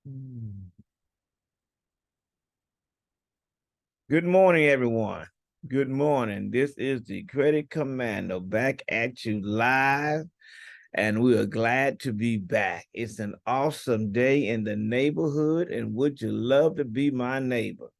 Mm. Good morning, everyone. Good morning. This is the Credit Commando back at you live, and we are glad to be back. It's an awesome day in the neighborhood, and would you love to be my neighbor?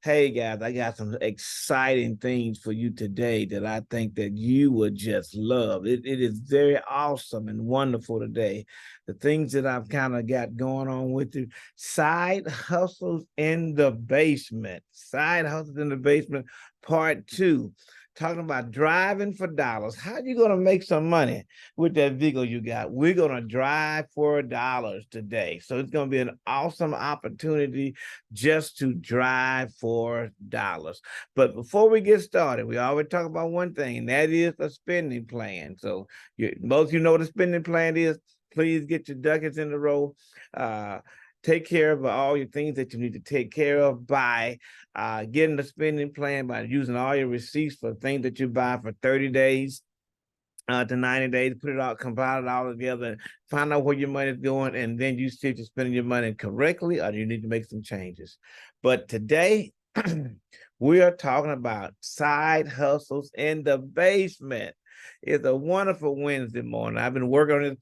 Hey guys, I got some exciting things for you today that I think that you would just love. It is very awesome and wonderful today. The things that I've kind of got going on with you. Side hustles in the basement. Side hustles in the basement, part two. Talking about driving for dollars. How you gonna make some money with that vehicle you got? We're gonna drive for dollars today. So it's gonna be an awesome opportunity just to drive for dollars. But before we get started, we always talk about one thing, and that is a spending plan. So most of you know what a spending plan is. Please get your ducats in a row. Uh, Take care of all your things that you need to take care of by getting the spending plan, by using all your receipts for things that you buy for 30 days to 90 days, put it all, compile it all together, and find out where your money is going, and then you see if you're spending your money correctly or you need to make some changes. But today, we are talking about side hustles in the basement. It's a wonderful Wednesday morning. I've been working on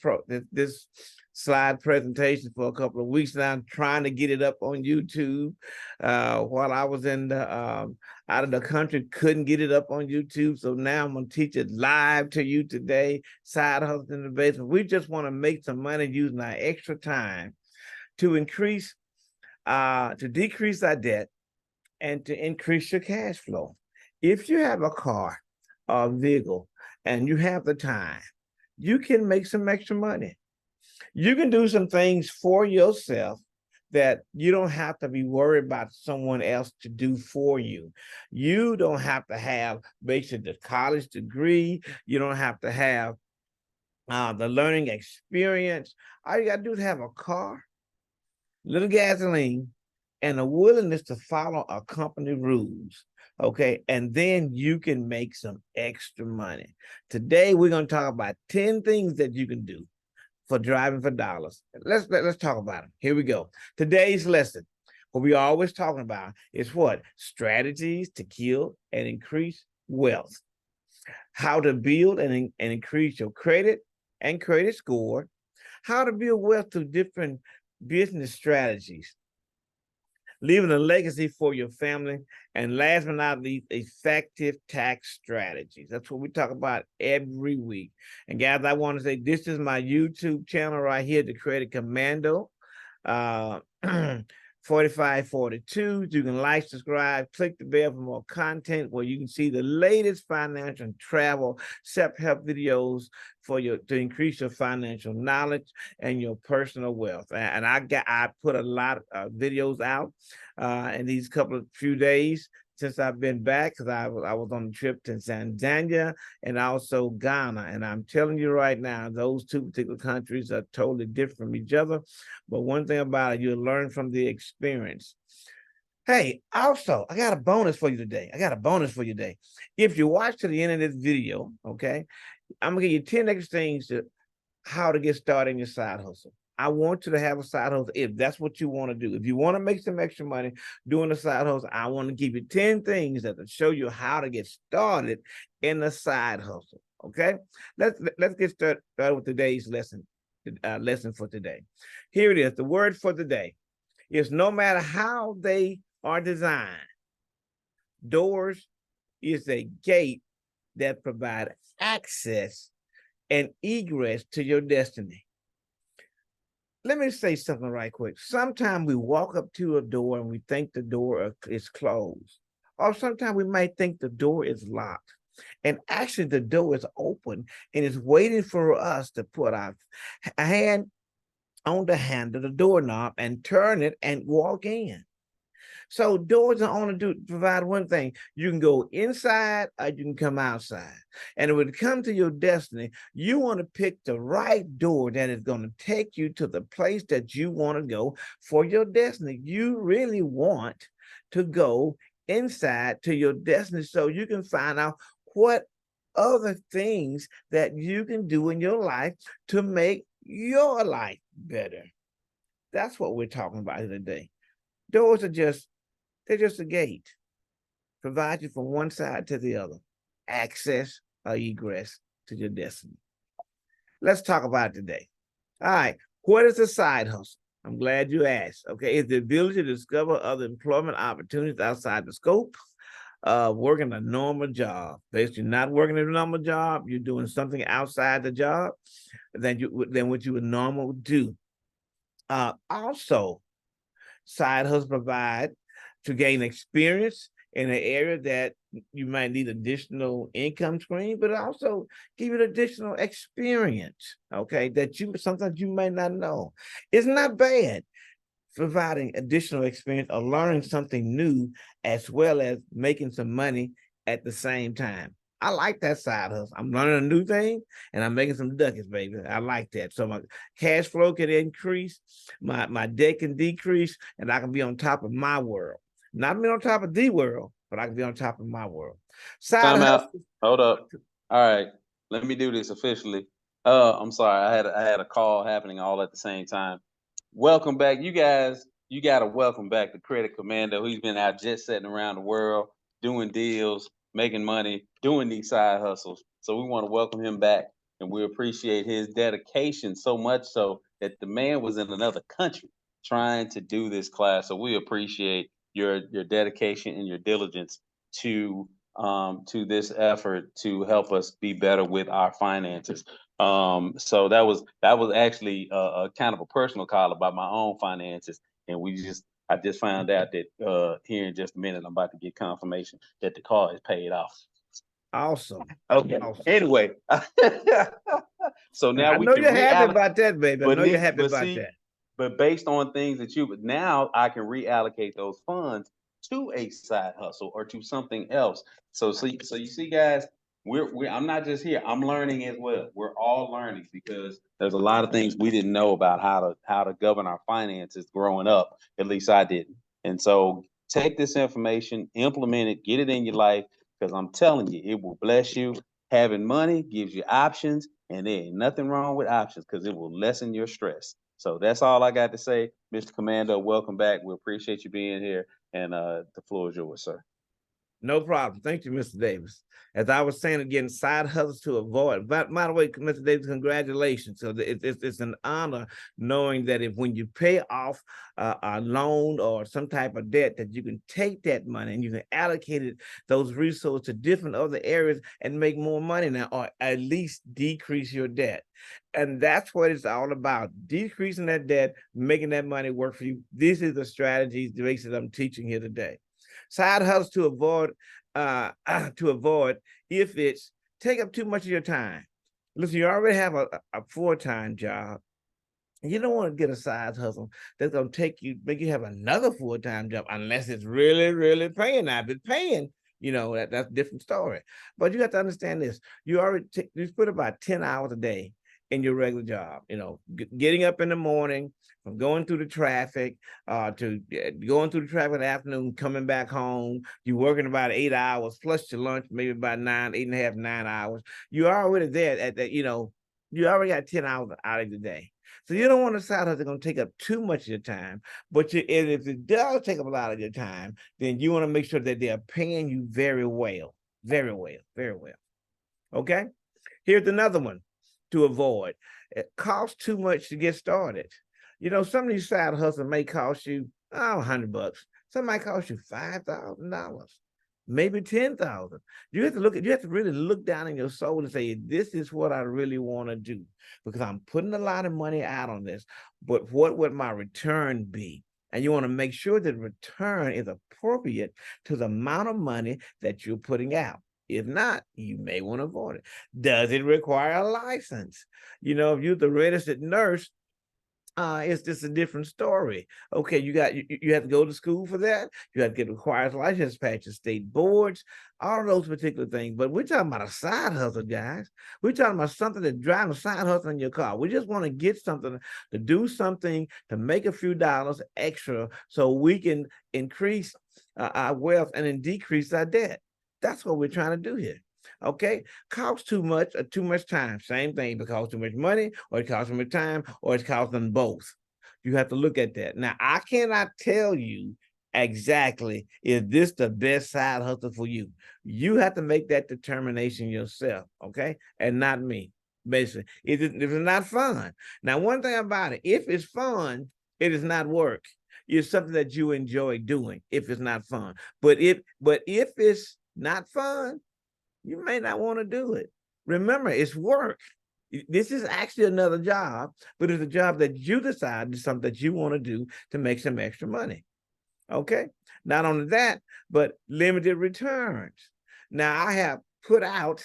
this slide presentation for a couple of weeks now. I'm trying to get it up on YouTube. While I was in the out of the country, couldn't get it up on YouTube. So now I'm gonna teach it live to you today. Side hustle in the basement. We just want to make some money using our extra time to decrease our debt and to increase your cash flow. If you have a car or a vehicle and you have the time, you can make some extra money. You can do some things for yourself that you don't have to be worried about someone else to do for you. You don't have to have basically the college degree. You don't have to have the learning experience. All you got to do is have a car, little gasoline, and a willingness to follow a company rules. Okay. And then you can make some extra money. Today, we're going to talk about 10 things that you can do for driving for dollars. Let's talk about them. Here we go. Today's lesson, what we always talking about is what? Strategies to kill and increase wealth. How to build and increase your credit and credit score. How to build wealth through different business strategies, leaving a legacy for your family, and last but not least, effective tax strategies. That's what we talk about every week. And guys, I want to say this is my YouTube channel right here, the Credit Commando. Uh, 4542. You can like, subscribe, click the bell for more content where you can see the latest financial and travel self-help videos for to increase your financial knowledge and your personal wealth. And I put a lot of videos out in these couple of few days since I've been back, because I was on a trip to Tanzania and also Ghana. And I'm telling you right now, those two particular countries are totally different from each other. But one thing about it, you'll learn from the experience. Hey, also, I got a bonus for you today. If you watch to the end of this video, okay, I'm gonna give you 10 extra things to how to get started in your side hustle. I want you to have a side hustle if that's what you want to do. If you want to make some extra money doing a side hustle, I want to give you 10 things that will show you how to get started in the side hustle. Okay, let's get started with today's lesson for today. Here it is. The word for today is no matter how they are designed, doors is a gate that provides access and egress to your destiny. Let me say something right quick. Sometimes we walk up to a door and we think the door is closed. Or sometimes we might think the door is locked. And actually the door is open and it's waiting for us to put our hand on the handle, the doorknob, and turn it and walk in. So doors are only to provide one thing. You can go inside or you can come outside. And when it comes to your destiny, you want to pick the right door that is going to take you to the place that you want to go for your destiny. You really want to go inside to your destiny so you can find out what other things that you can do in your life to make your life better. That's what we're talking about here today. Doors are they're just a gate. Provide you from one side to the other. Access or egress to your destiny. Let's talk about it today. All right. What is a side hustle? I'm glad you asked. Okay. It's the ability to discover other employment opportunities outside the scope of working a normal job. Basically, not working a normal job, you're doing something outside the job than what you would normally do. Also, side hustle provide to gain experience in an area that you might need additional income stream, but also give you additional experience, okay, that you sometimes you may not know. It's not bad providing additional experience or learning something new, as well as making some money at the same time. I like that side hustle. I'm learning a new thing and I'm making some ducats, baby. I like that. So my cash flow can increase, my debt can decrease, and I can be on top of my world. Not be on top of the world, but I can be on top of my world. Side Time out. hustle. Hold up. All right. Let me do this officially. I'm sorry. I had a call happening all at the same time. Welcome back, you guys. You got to welcome back the Credit Commando. He's been out jet setting around the world, doing deals, making money, doing these side hustles. So we want to welcome him back, and we appreciate his dedication so much so that the man was in another country trying to do this class. So we appreciate your dedication and your diligence to this effort to help us be better with our finances. So that was actually a kind of a personal call about my own finances, and I just found out that here in just a minute I'm about to get confirmation that the call is paid off. Awesome. Okay. Awesome. Anyway, so now I we know can you're happy reallocate. about that, baby. I know you're happy about that. But based on things that but now I can reallocate those funds to a side hustle or to something else. So you see, guys, I'm not just here. I'm learning as well. We're all learning because there's a lot of things we didn't know about how to govern our finances growing up. At least I didn't. And so take this information, implement it, get it in your life, because I'm telling you, it will bless you. Having money gives you options, and there ain't nothing wrong with options because it will lessen your stress. So that's all I got to say. Mr. Commando, welcome back. We appreciate you being here, and the floor is yours, sir. No problem. Thank you, Mr. Davis. As I was saying again, side hustles to avoid. But by the way, Mr. Davis, congratulations. So it's an honor knowing that if when you pay off a loan or some type of debt, that you can take that money and you can allocate it, those resources to different other areas and make more money now, or at least decrease your debt. And that's what it's all about, decreasing that debt, making that money work for you. This is the strategies, the ways that I'm teaching here today. Side hustles to avoid if it's take up too much of your time. Listen, you already have a full-time job. You don't want to get a side hustle that's going to make you have another full-time job unless it's really, really paying. Now, if it's paying, that's a different story. But you have to understand this. You put about 10 hours a day in your regular job, getting up in the morning, from going through the traffic to going through the traffic in the afternoon, coming back home. You're working about 8 hours plus your lunch, maybe about 8.5, 9 hours. You're already there at that, you already got 10 hours out of the day. So you don't want a side hustle that's going to take up too much of your time. But if it does take up a lot of your time, then you want to make sure that they're paying you very well, very well, very well. Okay? Here's another one to avoid. It costs too much to get started. Some of these side hustles may cost you $100. Some might cost you $5,000, maybe $10,000. You have to really look down in your soul and say, this is what I really want to do, because I'm putting a lot of money out on this, but what would my return be? And you want to make sure that return is appropriate to the amount of money that you're putting out. If not, you may want to avoid it. Does it require a license? If you're the registered nurse, it's just a different story. Okay, you have to go to school for that. You have to get required license, pass your state boards, all of those particular things. But we're talking about a side hustle, guys. We're talking about something that drives a side hustle in your car. We just want to get something to do something to make a few dollars extra so we can increase our wealth and then decrease our debt. That's what we're trying to do here. Okay, costs too much or too much time. Same thing, it costs too much money, or it costs too much time, or it costs them both. You have to look at that. Now, I cannot tell you exactly is this the best side hustle for you. You have to make that determination yourself, okay? And not me. Basically, if it's not fun. Now, one thing about it, if it's fun, it is not work. It's something that you enjoy doing if it's not fun. But if it's not fun, you may not want to do it. Remember, it's work. This is actually another job, but it's a job that you decide is something that you want to do to make some extra money. Okay. Not only that, but limited returns. Now I have put out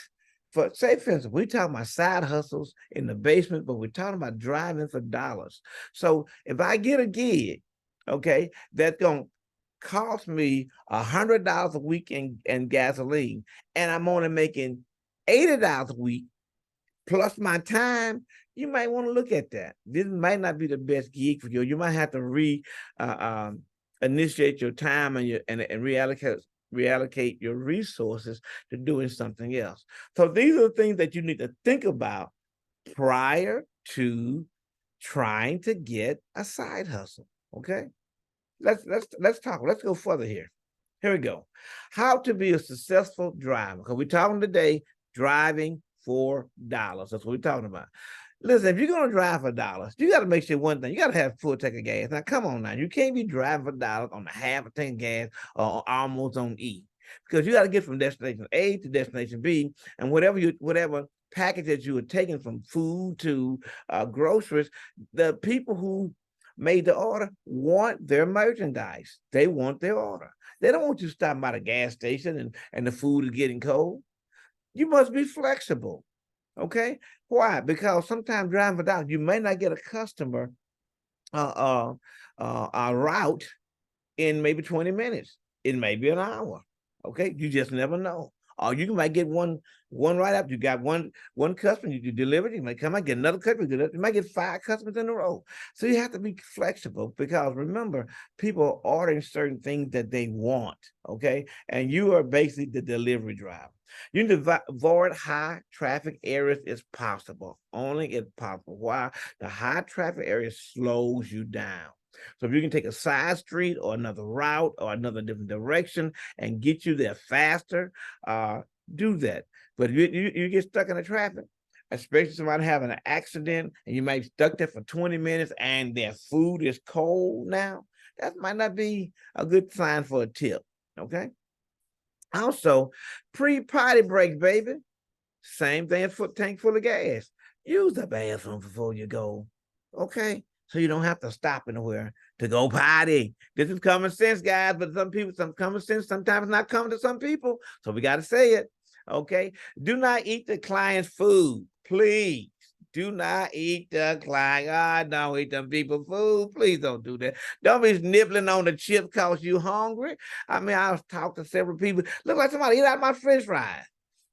for, say, for instance, we talking about side hustles in the basement, but we're talking about driving for dollars. So if I get a gig, okay, that's gonna cost me $100 a week in gasoline, and I'm only making $80 a week plus my time, you might want to look at that. This might not be the best gig for you. You might have to initiate your time and reallocate your resources to doing something else. So these are the things that you need to think about prior to trying to get a side hustle. Okay, let's talk. Let's go further here. Here we go. How to be a successful driver? Because we're talking today driving for dollars. That's what we're talking about. Listen, if you're going to drive for dollars, you got to make sure one thing, you got to have a full tank of gas. Now, come on now. You can't be driving for dollars on a half a tank of gas or almost on E, because you got to get from destination A to destination B, and whatever package that you are taking, from food to groceries, the people who made the order want their merchandise. They want their order. They don't want you stopping by the gas station and the food is getting cold. You must be flexible. Okay. Why? Because sometimes driving for dollars, you may not get a customer a route in maybe 20 minutes. It may be an hour. Okay. You just never know. Or you might get one right up. You got one customer, you deliver it, you might come out, get another customer, you might get 5 customers in a row. So you have to be flexible, because remember, people are ordering certain things that they want, okay? And you are basically the delivery driver. You need to avoid high traffic areas as possible, only if possible. Why? The high traffic area slows you down. So if you can take a side street or another route or another different direction and get you there faster, do that. But you get stuck in the traffic, especially somebody having an accident, and you might be stuck there for 20 minutes and their food is cold now, that might not be a good sign for a tip, okay? Also, pre-potty break, baby. Same thing as tank full of gas. Use the bathroom before you go, okay? So you don't have to stop anywhere to go potty. This is common sense, guys, but some common sense sometimes not common to some people. So we got to say it, okay? Do not eat the client's food, please. Do not eat the client. Don't eat them people's food. Please don't do that. Don't be nibbling on the chips because you hungry. I mean, I was talking to several people. Look like somebody eat out my French fries.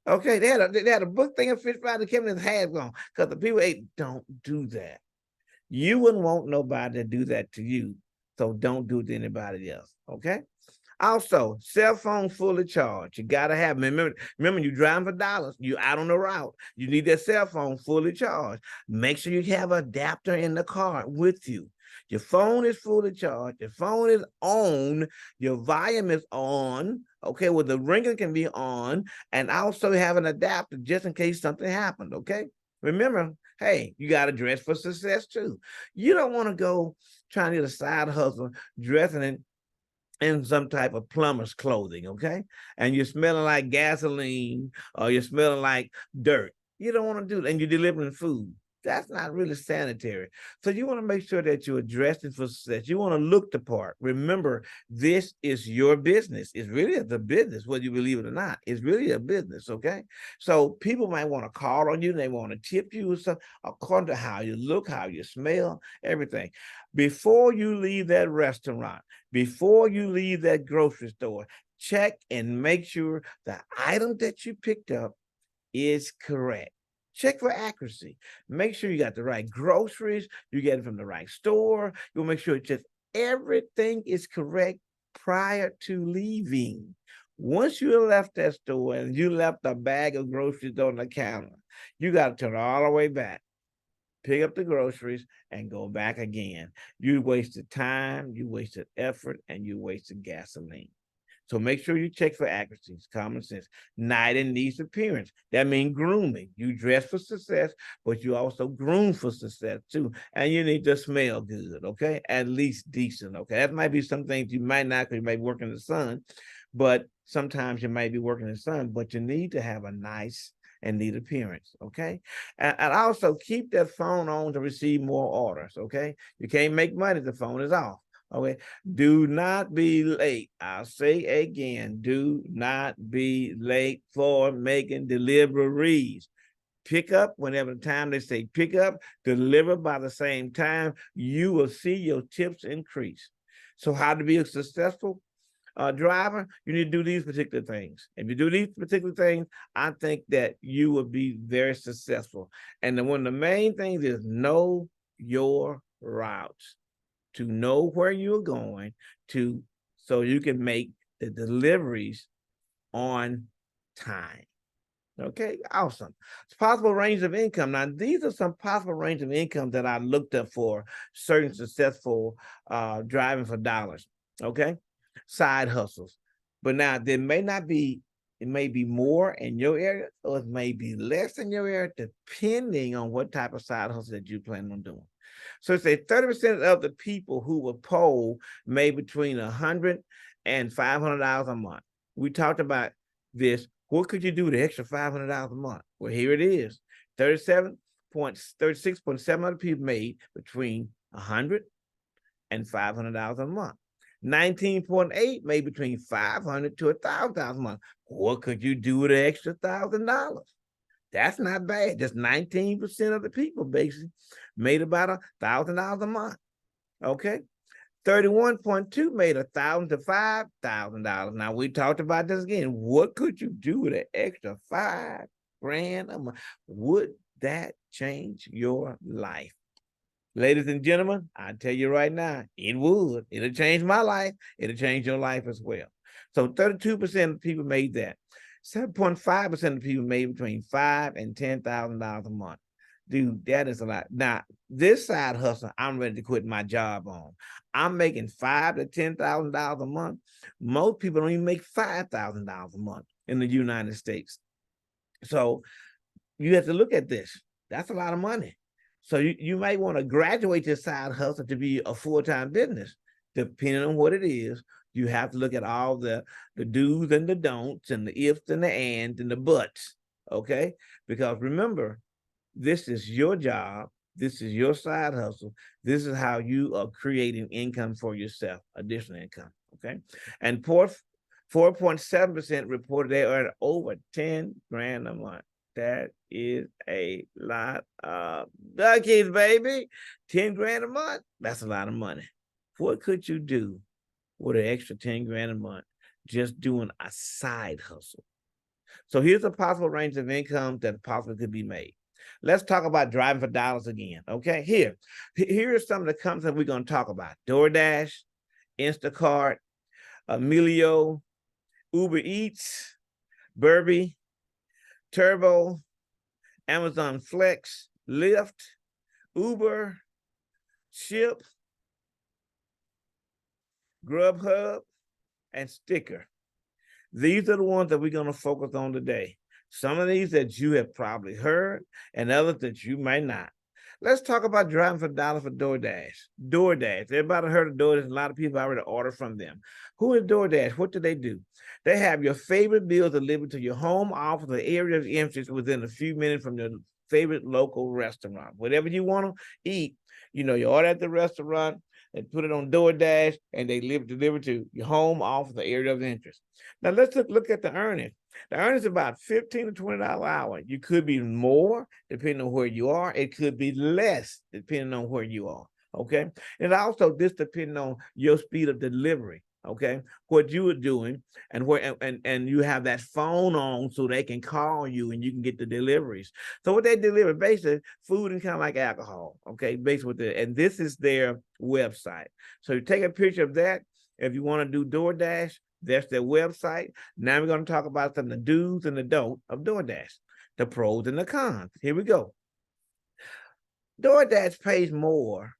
Okay, they had a book thing of French fries that came in his hands on, because the people ate. Don't do that. You wouldn't want nobody to do that to you, so don't do it to anybody else, okay? Also, cell phone fully charged. You got to have, remember, you're driving for dollars. You're out on the route. You need that cell phone fully charged. Make sure you have an adapter in the car with you. Your phone is fully charged. Your phone is on. Your volume is on. Okay, well, the ringer can be on, and also have an adapter just in case something happened, okay? Remember, hey, you got to dress for success too. You don't want to go trying to get a side hustle dressing in some type of plumber's clothing, okay? And you're smelling like gasoline, or you're smelling like dirt. You don't want to do that, and you're delivering food. That's not really sanitary. So you want to make sure that you're dressed for success. You want to look the part. Remember, this is your business. It's really the business, whether you believe it or not. It's really a business, okay? So people might want to call on you. They want to tip you or something, according to how you look, how you smell, everything. Before you leave that restaurant, before you leave that grocery store, check and make sure the item that you picked up is correct. Check for accuracy. Make sure you got the right groceries. You get it from the right store. You'll make sure just everything is correct prior to leaving. Once you left that store and you left a bag of groceries on the counter, you got to turn all the way back. pick up the groceries, and go back again. You wasted time, you wasted effort, and you wasted gasoline. So make sure you check for accuracy, common sense. Night and needs appearance. That means grooming. You dress for success, but you also groom for success too. And you need to smell good, okay? At least decent, okay? That might be some things you might not, because you may work in the sun, but sometimes you might be working in the sun, but you need to have a nice and neat appearance, okay? And also keep that phone on to receive more orders, okay? You can't make money if the phone is off. Okay, do not be late. I'll say again, do not be late for making deliveries. Pick up whenever the time they say pick up, deliver by the same time, you will see your tips increase. So how to be a successful driver? You need to do these particular things. If you do these particular things, I think that you will be very successful. And then one of the main things is know your routes. To know where you're going so you can make the deliveries on time. Okay, awesome. It's possible range of income. Now, these are some possible range of income that I looked up for certain successful driving for dollars. Okay, side hustles. But now there may not be, it may be more in your area, or it may be less in your area, depending on what type of side hustle that you plan on doing. So say 30% of the people who were polled made between $100 and $500 a month. We talked about this. What could you do with the extra $500 a month? Well, here it is. 36.7 of the people made between $100 and $500 a month. 19.8 made between $500 to $1,000 a month. What could you do with the extra $1,000? That's not bad. Just 19% of the people basically made about $1,000 a month. Okay. 31.2 made $1,000 to $5,000. Now we talked about this again. What could you do with an extra $5,000 a month? Would that change your life? Ladies and gentlemen, I tell you right now, it would. It'll change my life. It'll change your life as well. So 32% of people made that. 7.5% of people made between $5,000 and $10,000 a month. Dude, that is a lot. Now, this side hustle, I'm ready to quit my job on. I'm making $5,000 to $10,000 a month. Most people don't even make $5,000 a month in the United States. So you have to look at this. That's a lot of money. So you might want to graduate this side hustle to be a full-time business, depending on what it is. You have to look at all the do's and the don'ts and the ifs and the ands and the buts, okay? Because remember, this is your job. This is your side hustle. This is how you are creating income for yourself, additional income, okay? And 4.7% reported they earn over 10 grand a month. That is a lot of duckies, baby. 10 grand a month, that's a lot of money. What could you do with an extra 10 grand a month just doing a side hustle? So here's a possible range of income that possibly could be made. Let's talk about driving for dollars again, okay? Here are some of the companies that we're going to talk about. DoorDash, Instacart, Emilio, Uber Eats, Burby, Turbo, Amazon Flex, Lyft, Uber, Ship, Grubhub, and Sticker. These are the ones that we're going to focus on today. Some of these that you have probably heard and others that you might not. Let's talk about driving for dollars for DoorDash. DoorDash, everybody heard of DoorDash. A lot of people already order from them. Who is DoorDash? What do? They have your favorite meals delivered to your home, office, or area of interest within a few minutes from your favorite local restaurant. Whatever you want to eat, you order at the restaurant, they put it on DoorDash, and they deliver to your home, office, or area of interest. Now let's look at the earnings. The earnings is about $15 to $20 an hour. You could be more depending on where you are. It could be less depending on where you are. Okay. And also this depending on your speed of delivery. Okay, what you are doing and where and you have that phone on so they can call you and you can get the deliveries. So what they deliver basically food and kind of like alcohol. Okay, basically and this is their website. So you take a picture of that. If you want to do DoorDash, that's their website. Now we're going to talk about some of the do's and the don'ts of DoorDash, the pros and the cons. Here we go. DoorDash pays more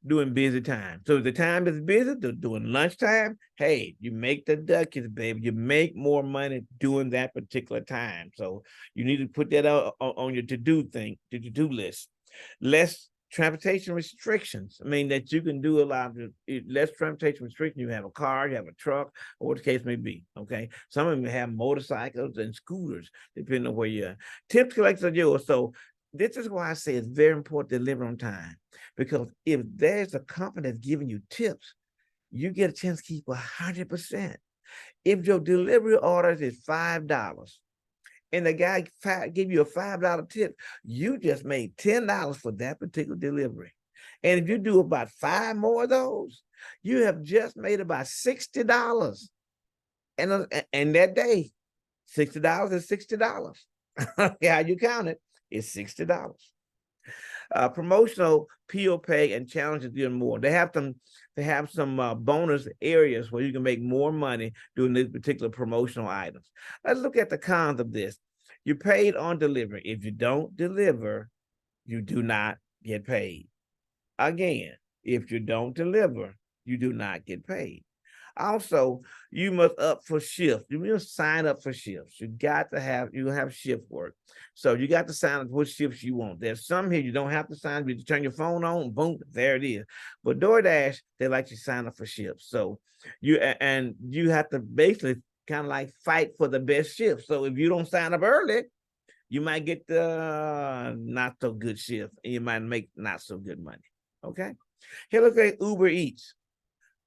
during busy time. So if the time is busy, during lunchtime, hey, you make the ducats, baby. You make more money during that particular time. So you need to put that on your to-do list. Less transportation restrictions. I mean, that you can do a lot of less transportation restrictions. You have a car, you have a truck, or what the case may be. Okay. Some of them have motorcycles and scooters, depending on where you are. Tips collectors are yours. So this is why I say it's very important to deliver on time. Because if there's a company that's giving you tips, you get a chance to keep 100%. If your delivery order is $5 and the guy give you a $5 tip, you just made $10 for that particular delivery. And if you do about 5 more of those, you have just made about $60. And that day, $60 is $60. How you count it is $60. Promotional PO pay and challenges doing more. They have some bonus areas where you can make more money doing these particular promotional items. Let's look at the cons of this. You're paid on delivery. If you don't deliver, you do not get paid. Again, if you don't deliver, you do not get paid. Also, you must up for shifts. You must sign up for shifts. You have shift work. So you got to sign up what shifts you want. There's some here you don't have to sign. You just turn your phone on, boom, there it is. But DoorDash, they like you sign up for shifts. So you have to basically kind of like fight for the best shift. So if you don't sign up early, you might get the not so good shift and you might make not so good money. Okay. Here, look at Uber Eats.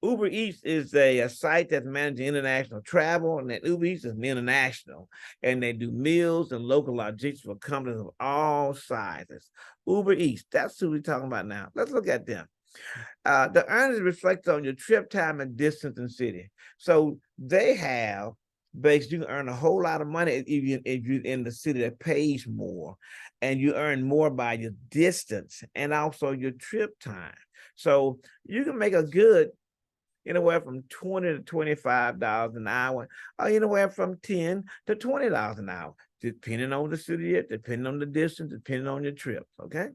Uber Eats is a site that's managing international travel, and that Uber Eats is international, and they do meals and local logistics for companies of all sizes. Uber Eats, that's who we're talking about now. Let's look at them. The earnings reflect on your trip time and distance in city. So they have basically you can earn a whole lot of money if you're in the city that pays more, and you earn more by your distance and also your trip time. So you can make a good anywhere from $20 to $25 an hour, or anywhere from $10 to $20 an hour, depending on the city, depending on the distance, depending on your trip. Okay.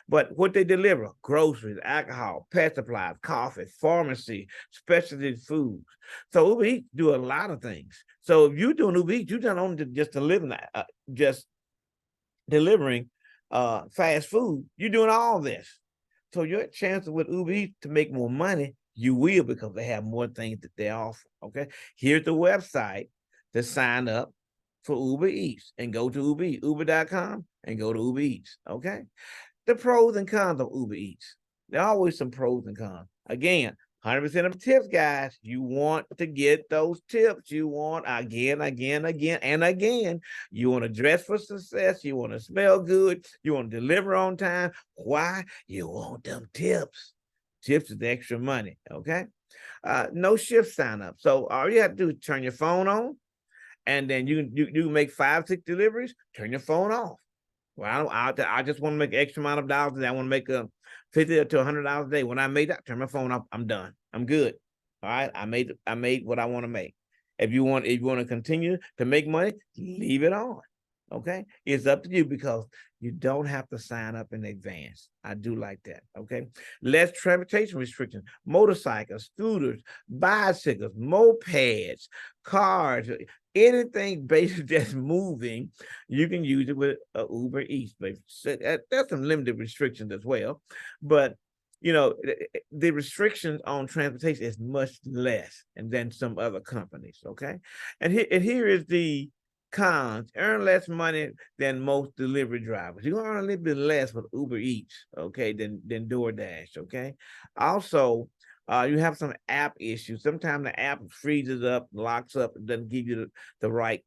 But what they deliver: groceries, alcohol, pet supplies, coffee, pharmacy, specialty foods. So Uber Eats do a lot of things. So if you're doing Uber Eats, you're not only just delivering fast food, you're doing all this. So your chances with Uber Eats to make more money, you will, because they have more things that they offer. Okay. Here's the website to sign up for Uber Eats, and go to Uber Eats, uber.com, and go to Uber Eats. Okay. The pros and cons of Uber Eats. There are always some pros and cons. Again, 100% of tips, guys. You want to get those tips. You want again. You want to dress for success. You want to smell good. You want to deliver on time. Why? You want them tips. Tips is extra money. Okay. No shift sign up. So all you have to do is turn your phone on, and then you can make 5, 6 deliveries. Turn your phone off. Well, I just want to make extra amount of dollars. I want to make $50 to $100 a day. When I made that, turn my phone off. I'm done. I'm good. All right. I made what I want to make. If you want to continue to make money, leave it on. Okay. It's up to you, because you don't have to sign up in advance. I do like that. Okay. Less transportation restrictions: motorcycles, scooters, bicycles, mopeds, cars, anything basically that's moving, you can use it with Uber Eats. But there's some limited restrictions as well. But the restrictions on transportation is much less than some other companies. Okay. And here is the cons: earn less money than most delivery drivers. You're gonna earn a little bit less with Uber Eats, okay, than DoorDash. Okay. Also, you have some app issues. Sometimes the app freezes up, locks up, and doesn't give you the right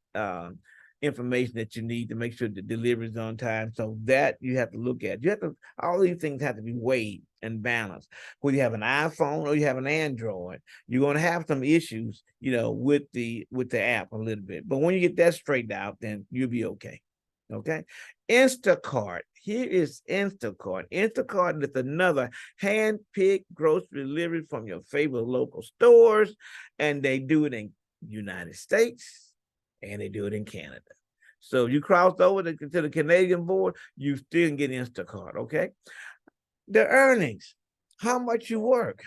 information that you need to make sure the delivery is on time. So that you have to look at. All these things have to be weighed and balanced. Whether you have an iPhone or you have an Android, you're going to have some issues, with the app a little bit. But when you get that straightened out, then you'll be okay. Okay. Instacart. Here is Instacart. Instacart is another hand-picked grocery delivery from your favorite local stores, and they do it in United States and they do it in Canada. So if you crossed over to the Canadian border, you still can get Instacart. Okay. the earnings, how much you work.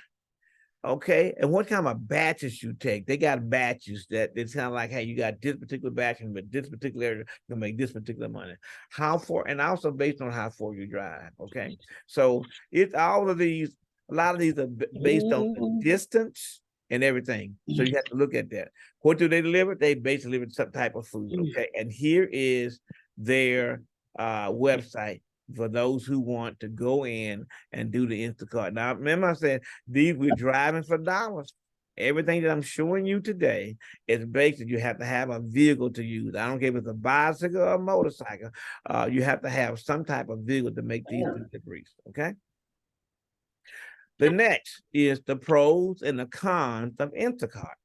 Okay, and what kind of batches you take? They got batches that it's kind of like, hey, you got this particular batch, and with this particular area, you make this particular money. How far, and also based on how far you drive. Okay, so it's all of these. A lot of these are based on the distance and everything. So you have to look at that. What do they deliver? They basically deliver some type of food. Okay, and here is their website for those who want to go in and do the Instacart. Now, remember I said these we're driving for dollars. Everything that I'm showing you today is basically you have to have a vehicle to use. I don't care if it's a bicycle or a motorcycle. You have to have some type of vehicle to make these deliveries. Okay. The next is the pros and the cons of Instacart.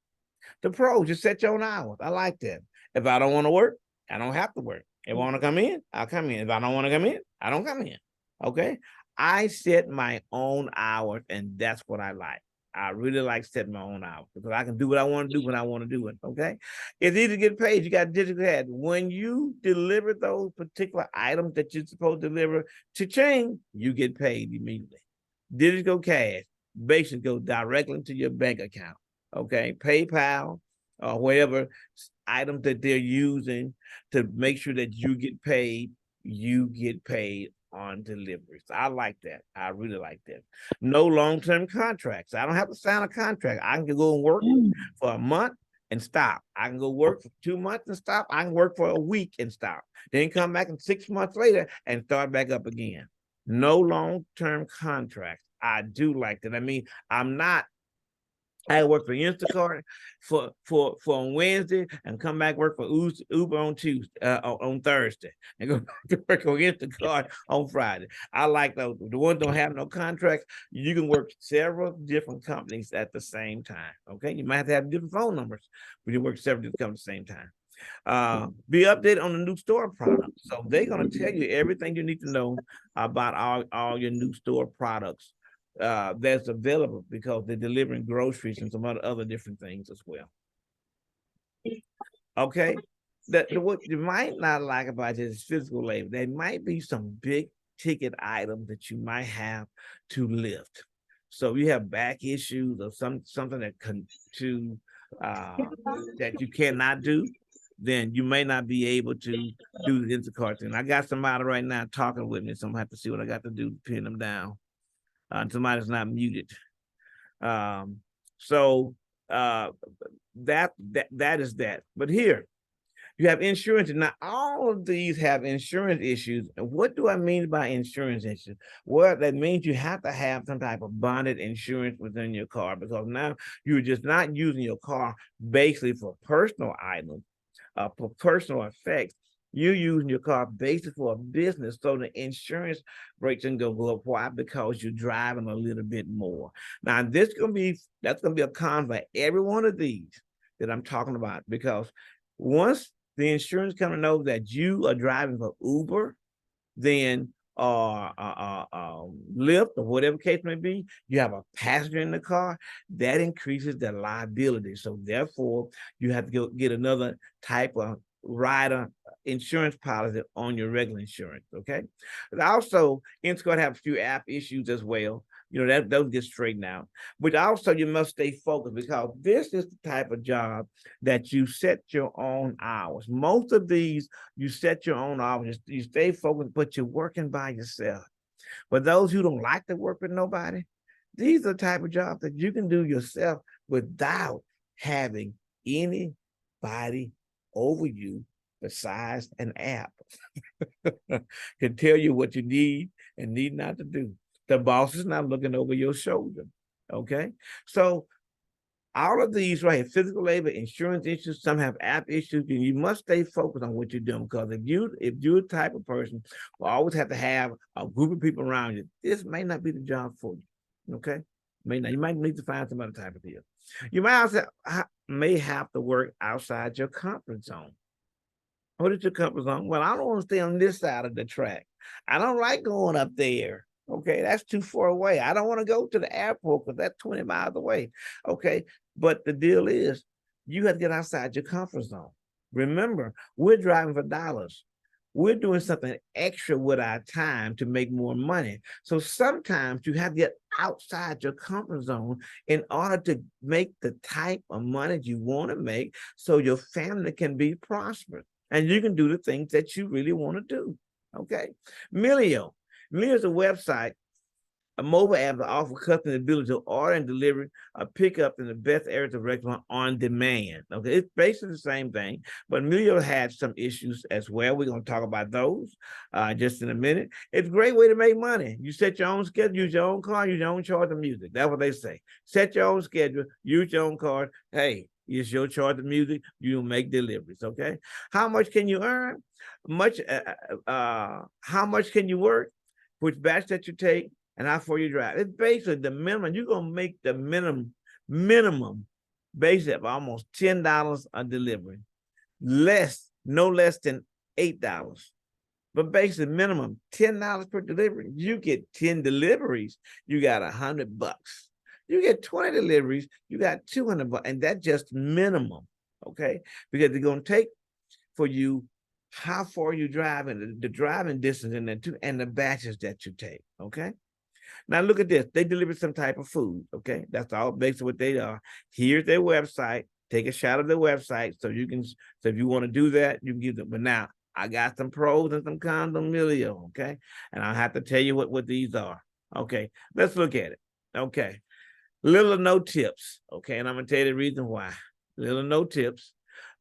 The pros, you set your own hours. I like that. If I don't want to work, I don't have to work. If I want to come in, I'll come in. If I don't want to come in, I don't come in. Okay. I set my own hours, and that's what I like. I really like setting my own hours because I can do what I want to do when I want to do it. Okay. It's easy to get paid. You got digital ad. When you deliver those particular items that you're supposed to deliver to chain, you get paid immediately. Digital cash basically goes directly into your bank account. Okay, PayPal or whatever items that they're using to make sure that you get paid on deliveries. I like that. I really like that. No long-term contracts. I don't have to sign a contract. I can go and work for a month and stop. I can go work for 2 months and stop. I can work for a week and stop. Then come back in 6 months later and start back up again. No long-term contracts. I do like that. I mean, I work for Instacart for on Wednesday and come back work for Uber on Tuesday, on Thursday, and go back to work on Instacart on Friday. I like those. The ones don't have no contracts. You can work several different companies at the same time. Okay, you might have different phone numbers, but you work several different companies at the same time. Be updated on the new store products. So they're gonna tell you everything you need to know about all your new store products that's available because they're delivering groceries and some other different things as well. Okay, what you might not like about this is physical labor. There might be some big ticket items that you might have to lift. So you have back issues or something that that you cannot do, then you may not be able to do the Instacart thing. I got somebody right now talking with me, so I'm gonna have to see what I got to do to pin them down. Somebody's not muted. So that is that. But here you have insurance, and now all of these have insurance issues. And what do I mean by insurance issues? Well, that means you have to have some type of bonded insurance within your car because now you're just not using your car basically for personal items, for personal effects. You're using your car basically for a business, so the insurance rates can go up. Why? Because you're driving a little bit more. Now, that's gonna be a con for every one of these that I'm talking about, because once the insurance company knows that you are driving for Uber, then Lyft or whatever case may be, you have a passenger in the car, that increases the liability. So therefore, you have to go get another type of rider insurance policy on your regular insurance. Okay. But also, Instacart have a few app issues as well. You know, that those get straightened out. But also you must stay focused because this is the type of job that you set your own hours. Most of these, you set your own hours, you stay focused, but you're working by yourself. But those who don't like to work with nobody, these are the type of jobs that you can do yourself without having anybody over you besides an app. Can tell you what you need and need not to do. The boss is not looking over your shoulder. Okay. So all of these right here, physical labor, insurance issues, some have app issues, and you must stay focused on what you're doing. Because if you're the type of person who always have to have a group of people around you, this may not be the job for you. Okay. May not, you might need to find some other type of deal. You might also may have to work outside your comfort zone. What is your comfort zone? Well, I don't want to stay on this side of the track. I don't like going up there. Okay, that's too far away. I don't want to go to the airport because that's 20 miles away. Okay, but the deal is you have to get outside your comfort zone. Remember, we're driving for dollars. we're doing something extra with our time to make more money. So sometimes you have to get outside your comfort zone in order to make the type of money you want to make so your family can be prosperous and you can do the things that you really want to do. Okay. Melio. Melio is a website, a mobile app that offers customers the ability to order and deliver a pickup in the best areas of restaurant on demand. Okay, it's basically the same thing, but Melio had some issues as well. We're going to talk about those just in a minute. It's a great way to make money. You set your own schedule, use your own car, use your own choice of music. That's what they say. Set your own schedule, use your own car. Hey, it's your choice of music. You make deliveries. Okay, how much can you earn? How much can you work? Which batch that you take? And how far you drive. It's basically the minimum. You're gonna make the minimum basically of almost $10 a delivery. No less than $8. But basically minimum $10 per delivery. You get 10 deliveries, you got $100. You get 20 deliveries, you got $200, and that's just minimum. Okay, because they're gonna take for you how far you drive and the driving distance in there too, and the batches that you take. Okay. Now look at this. They deliver some type of food. Okay, that's all basically what they are. Here's their website. Take a shot of their website so you can. So if you want to do that, you can give them. But now I got some pros and some cons on Melio. Okay, and I'll have to tell you what these are. Okay, let's look at it. Okay, little or no tips. Okay, and I'm gonna tell you the reason why. Little or no tips.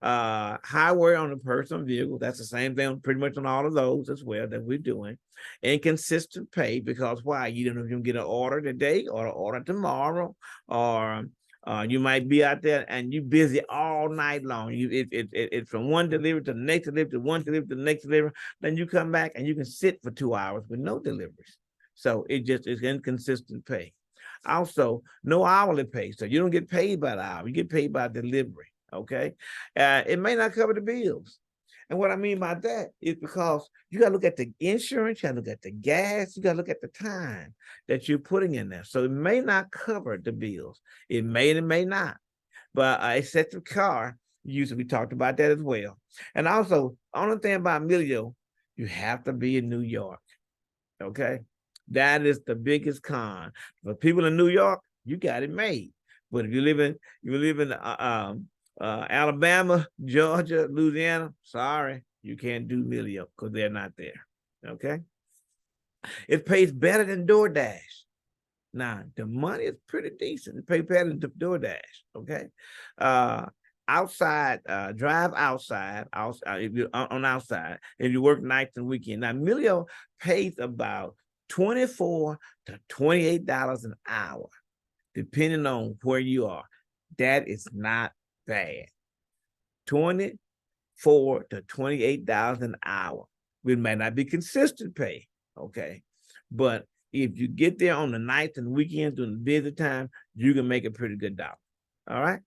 High wear on a personal vehicle. That's the same thing pretty much on all of those as well that we're doing. Inconsistent pay, because why? You don't know if you can get an order today or an order tomorrow, or you might be out there and you're busy all night long. It's from one delivery to the next delivery to one delivery to the next delivery. Then you come back and you can sit for 2 hours with no deliveries. So it just is inconsistent pay. Also, no hourly pay. So you don't get paid by the hour. You get paid by delivery. Okay. It may not cover the bills. And what I mean by that is because you got to look at the insurance, you got to look at the gas, you got to look at the time that you're putting in there. So it may not cover the bills. It may not. But a second car, usually we talked about that as well. And also, only thing about Melio, you have to be in New York. Okay. That is the biggest con. For people in New York, you got it made. But if you live in Alabama, Georgia, Louisiana, sorry, you can't do Melio because they're not there. Okay. It pays better than DoorDash. Now, the money is pretty decent. It pays better than DoorDash. Okay. Outside, drive outside, if you're on outside, if you work nights and weekends. Now, Melio pays about $24 to $28 an hour, depending on where you are. That is not bad. $24 to $28 an hour. It may not be consistent pay, okay? But if you get there on the nights and weekends during the busy time, you can make a pretty good dollar. All right.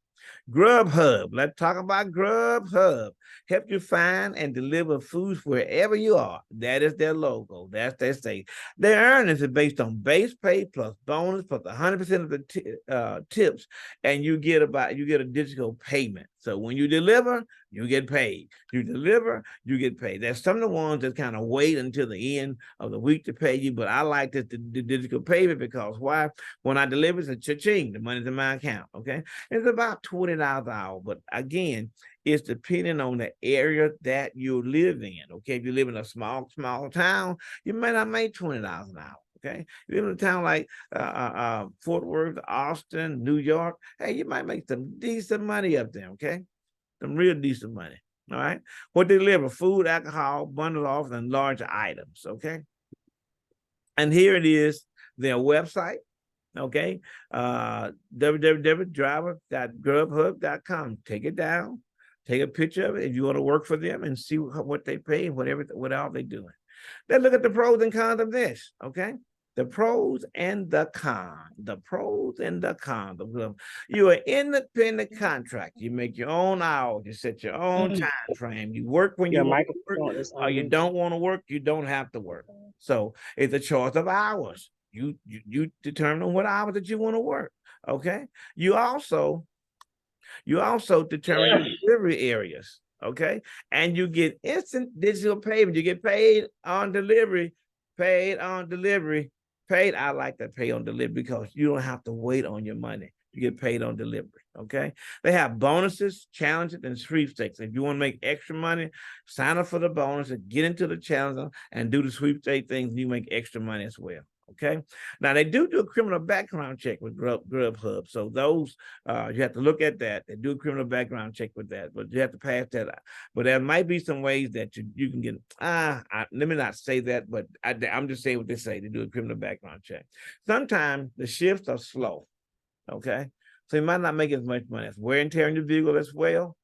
Grubhub. Let's talk about Grubhub. Help you find and deliver foods wherever you are. That is their logo. That's their say. Their earnings is based on base pay plus bonus plus 100% of the tips, and you get a digital payment. So when you deliver, you get paid. You deliver, you get paid. There's some of the ones that kind of wait until the end of the week to pay you, but I like the digital payment because why? When I deliver, it's a cha-ching. The money's in my account. Okay, it's about $20 an hour, but again, it's depending on the area that you live in. Okay, if you live in a small town, you may not make $20 an hour. Okay, you live in a town like Fort Worth, Austin, New York. Hey, you might make some decent money up there. Okay, some real decent money. All right, what they deliver: food, alcohol, bundle offers, and large items. Okay, and here it is, their website. Okay, www.driver.grubhub.com. Take it down, take a picture of it if you want to work for them and see what they pay and what all they're doing. Let's look at the pros and cons of this. Okay, the pros and the cons. The pros and the cons. You are independent contractor. You make your own hours. You set your own time frame. You work when you want to work, or you don't want to work. You don't have to work. So it's a choice of hours. You determine what hours that you want to work. Okay. You also determine your delivery areas. okay? And you get instant digital payment. You get paid on delivery, paid on delivery, paid. I like that pay on delivery because you don't have to wait on your money. You get paid on delivery, okay? They have bonuses, challenges, and sweepstakes. If you want to make extra money, sign up for the bonus and get into the challenge and do the sweepstakes things. You make extra money as well. Okay. Now they do a criminal background check with Grubhub. So those you have to look at that. They do a criminal background check with that, but you have to pass that out. But there might be some ways that you can get. Let me not say that, but I'm just saying what they say. They do a criminal background check. Sometimes the shifts are slow. Okay, so you might not make as much money. As wear and tear in your vehicle as well.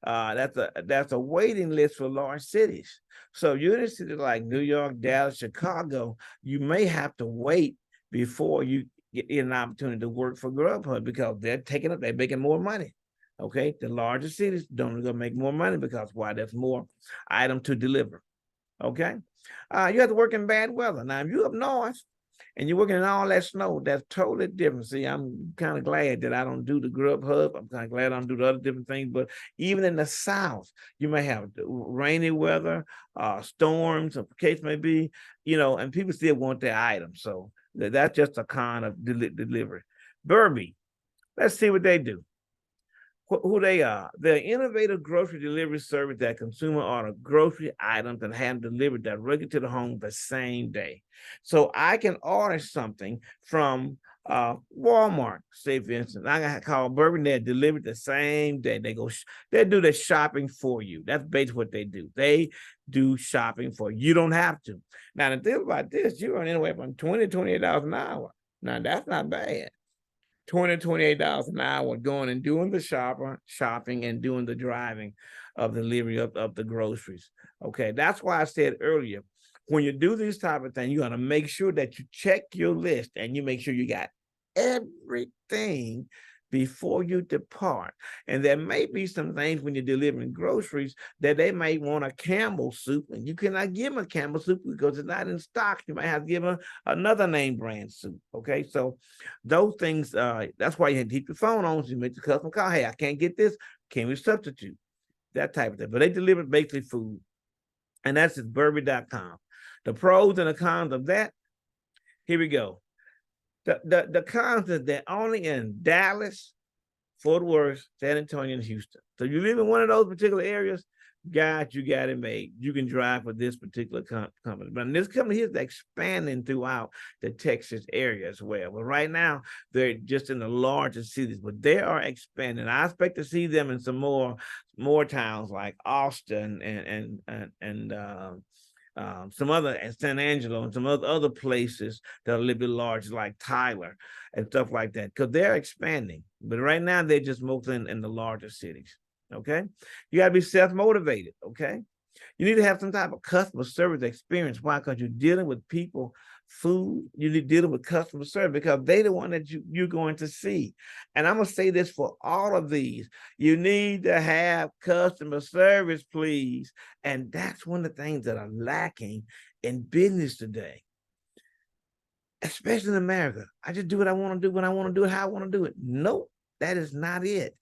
That's a waiting list for large cities. So you're in a city like New York, Dallas, Chicago, you may have to wait before you get an opportunity to work for Grubhub because they're making more money. Okay, the larger cities don't gonna make more money because why? There's more item to deliver. Okay, you have to work in bad weather. Now, if you're up north and you're working in all that snow, that's totally different. See, I'm kind of glad that I don't do the Grubhub. I'm kind of glad I don't do the other different things. But even in the South, you may have rainy weather, storms, or case may be, and people still want their items. So that's just a kind of delivery. Burby, let's see what they do. Who they are. They're an innovative grocery delivery service that consumer order grocery items and have them delivered directly to the home the same day. So I can order something from Walmart, say for instance. I got called Bourbon, they're delivered the same day. They do the shopping for you. That's basically what they do. They do shopping for you. You don't have to. Now the thing about this, you earn anywhere from $20 to $28 an hour. Now that's not bad. $20, $28 an hour going and doing the shopping and doing the driving of the delivery of the groceries. Okay, that's why I said earlier, when you do these type of things, you got to make sure that you check your list and you make sure you got everything before you depart. And there may be some things when you're delivering groceries that they may want a Campbell soup, and you cannot give them a Campbell soup because it's not in stock. You might have to give them another name brand soup. Okay, so those things, that's why you have to keep your phone on. So you make the customer call, hey, I can't get this. Can we substitute? That type of thing. But they deliver basically food. And that's at Burby.com. The pros and the cons of that, here we go. The cons is they're only in Dallas, Fort Worth, San Antonio, and Houston. So you live in one of those particular areas, guys, you got it made. You can drive for this particular company. But this company here is expanding throughout the Texas area as well. But right now, they're just in the larger cities, but they are expanding. I expect to see them in some more towns like Austin and some other, and San Angelo and some other places that are a little bit larger, like Tyler and stuff like that, because they're expanding. But right now, they're just mostly in the larger cities. Okay, you got to be self-motivated. Okay, you need to have some type of customer service experience. Why? Because you're dealing with people, food. You're dealing with customer service because they're the one that you're going to see. And I'm gonna say this for all of these: you need to have customer service, please. And that's one of the things that are lacking in business today, especially in America. I just do what I want to do when I want to do it, how I want to do it. Nope, that is not it.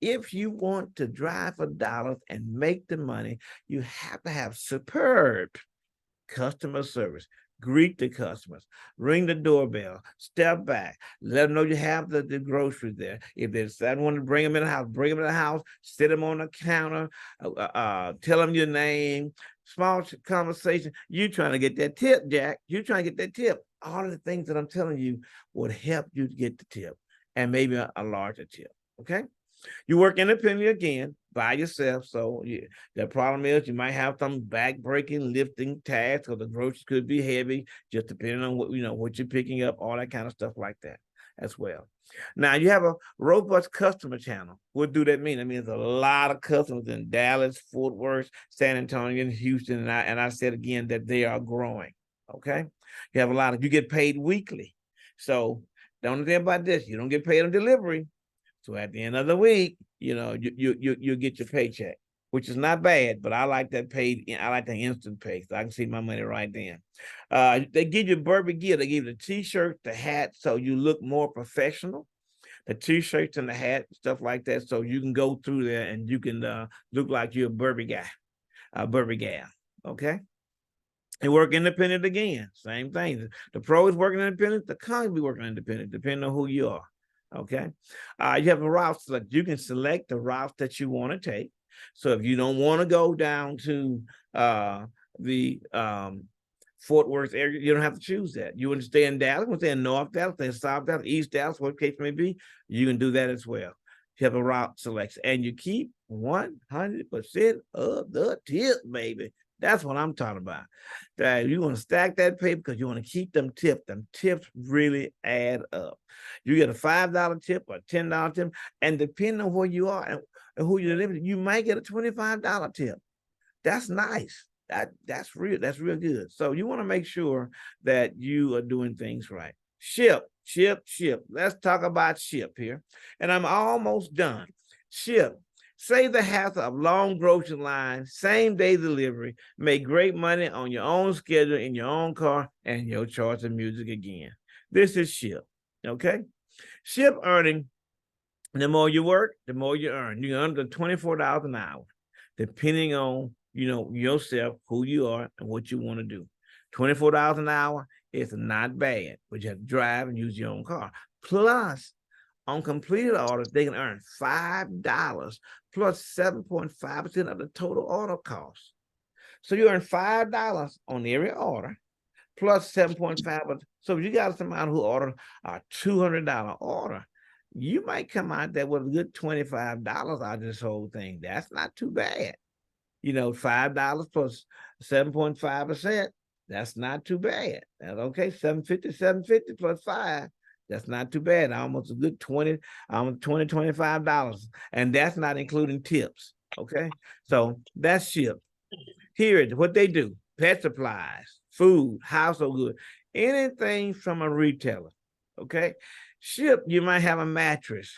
If you want to drive for dollars and make the money, you have to have superb customer service. Greet the customers, ring the doorbell, step back, let them know you have the groceries there. If there's that want to bring them in the house, bring them in the house, sit them on the counter, tell them your name, small conversation. You trying to get that tip, Jack. You trying to get that tip. All of the things that I'm telling you would help you to get the tip and maybe a larger tip, okay? You work independently again by yourself. So the problem is you might have some back-breaking lifting tasks, or the groceries could be heavy, just depending on what you're picking up, all that kind of stuff like that as well. Now you have a robust customer channel. What do that mean? I mean, there's a lot of customers in Dallas, Fort Worth, San Antonio, and Houston, and I said again that they are growing. Okay, you have a lot of, you get paid weekly. So the only thing about this, you don't get paid on delivery. So at the end of the week, you get your paycheck, which is not bad, but I like that paid. I like the instant pay, so I can see my money right then. They give you Burby gear. They give you the t-shirt, the hat, so you look more professional. the t-shirts and the hat, stuff like that. So you can go through there and you can look like you're a Burberry guy, a Burberry gal. Okay. And work independent again. Same thing. The pro is working independent, the con be working independent, depending on who you are. Okay. You have a route select. You can select the route that you want to take. So if you don't want to go down to the Fort Worth area, you don't have to choose that. You want to stay in Dallas, you want to stay in North Dallas, stay in South Dallas, East Dallas, what case may be, you can do that as well. You have a route selection and you keep 100% of the tip, baby. That's what I'm talking about. That you want to stack that paper because you want to keep them tips. Them tips really add up. You get a $5 tip or $10 tip, and depending on where you are and who you're living, you might get a $25 tip. That's nice. That's real good. So you want to make sure that you are doing things right. Ship. Let's talk about ship here. And I'm almost done. Ship. Save the hassle of long grocery lines, same day delivery, make great money on your own schedule, in your own car, and your choice of music again. This is Ship, okay? Ship earning, the more you work, the more you earn. You earn the $24 an hour, depending on, yourself, who you are, and what you want to do. $24 an hour is not bad, but you have to drive and use your own car. Plus, on completed orders, they can earn $5 plus 7.5% of the total order cost. So you earn $5 on every order plus 7.5. So if you got somebody who ordered a $200 order, you might come out there with a good $25 out of this whole thing. That's not too bad. $5 plus 7.5%. That's not too bad. That's okay. 750 plus 5. That's not too bad. Almost a good $25. And that's not including tips. Okay. So that's Ship. Here is what they do: pet supplies, food, household goods, anything from a retailer. Okay. Ship, you might have a mattress.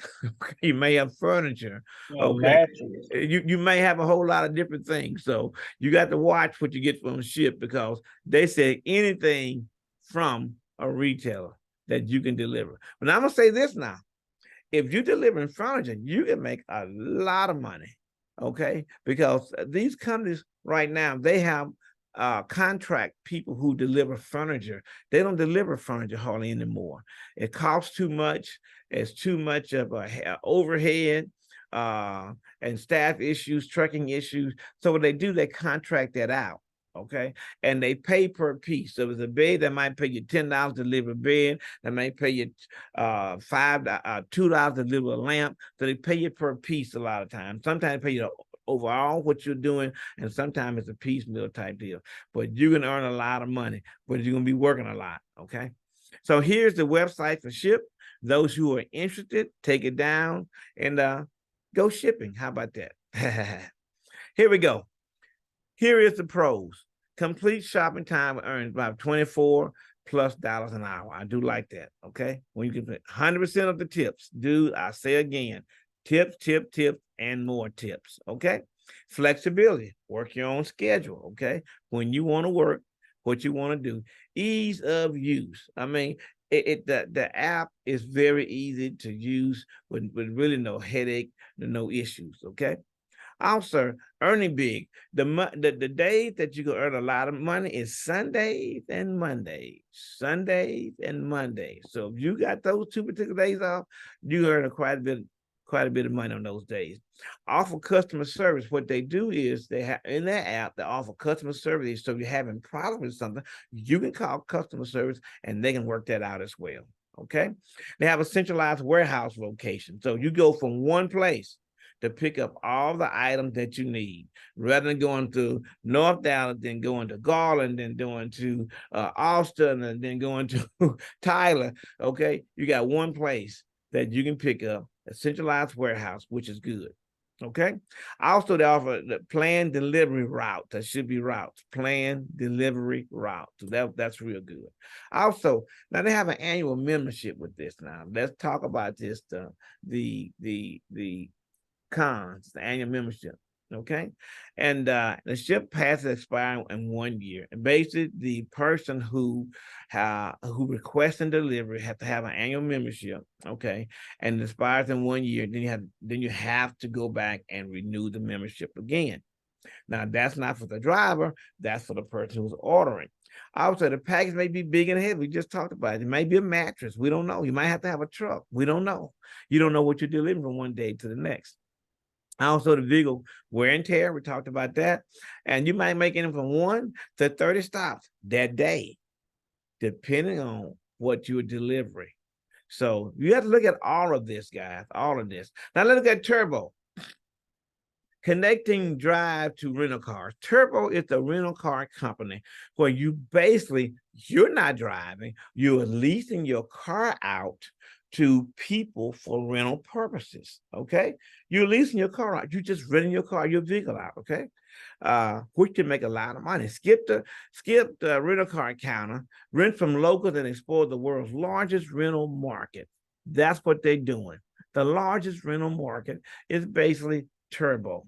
You may have furniture. Okay. You may have a whole lot of different things. So you got to watch what you get from Ship, because they say anything from a retailer that you can deliver. But I'm gonna say this now: if you're delivering furniture, you can make a lot of money, okay? Because these companies right now, they have contract people who deliver furniture. They don't deliver furniture hardly anymore. It costs too much. It's too much of a overhead and staff issues, trucking issues. So what they do, they contract that out. Okay, and they pay per piece. So if it's a bed, they might pay you $10 to deliver a bed. They might pay you $2 to deliver a lamp. So they pay you per piece a lot of times. Sometimes they pay you overall what you're doing, and sometimes it's a piecemeal type deal. But you're gonna earn a lot of money, but you're gonna be working a lot. Okay, so here's the website for Ship. Those who are interested, take it down and go shipping. How about that? Here we go. Here is the pros. Complete shopping time earns about $24+ an hour. I do like that. Okay. When you can put 100% of the tips, dude, I say again, tips, and more tips. Okay. Flexibility, work your own schedule. Okay. When you want to work, what you want to do. Ease of use. I mean, the app is very easy to use with really no headache, no issues. Okay. Also, earning big. The days that you can earn a lot of money is Sundays and Mondays. Sundays and Mondays. So if you got those two particular days off, you earn quite a bit of money on those days. Offer customer service. What they do is they have in their app, they offer customer service. So if you're having problems with something, you can call customer service and they can work that out as well. Okay. They have a centralized warehouse location. So you go from one place to pick up all the items that you need, rather than going to North Dallas, then going to Garland, then going to Austin, and then going to Tyler. Okay, you got one place that you can pick up, a centralized warehouse, which is good. Okay. Also, they offer the planned delivery route. That should be routes. Planned delivery route. So that's real good. Also, now they have an annual membership with this. Now let's talk about this. The cons, the annual membership. Okay. And the ship passes expire in 1 year. And basically, the person who requests and delivery have to have an annual membership. Okay. And it expires in 1 year. Then you have to go back and renew the membership again. Now, that's not for the driver, that's for the person who's ordering. Also, the package may be big and heavy. We just talked about it. It may be a mattress. We don't know. You might have to have a truck. We don't know. You don't know what you're delivering from one day to the next. Also, the vehicle wear and tear. We talked about that. And you might make it from 1 to 30 stops that day, depending on what you're delivering. So you have to look at all of this, guys, all of this. Now, let's look at Turbo. Connecting drive to rental cars. Turbo is the rental car company where you're not driving, you're leasing your car out to people for rental purposes. Okay. You're leasing your car out. You're just renting your vehicle out. Okay. Which can make a lot of money. Skip the rental car counter, rent from locals and explore the world's largest rental market. That's what they're doing. The largest rental market is basically Turbo,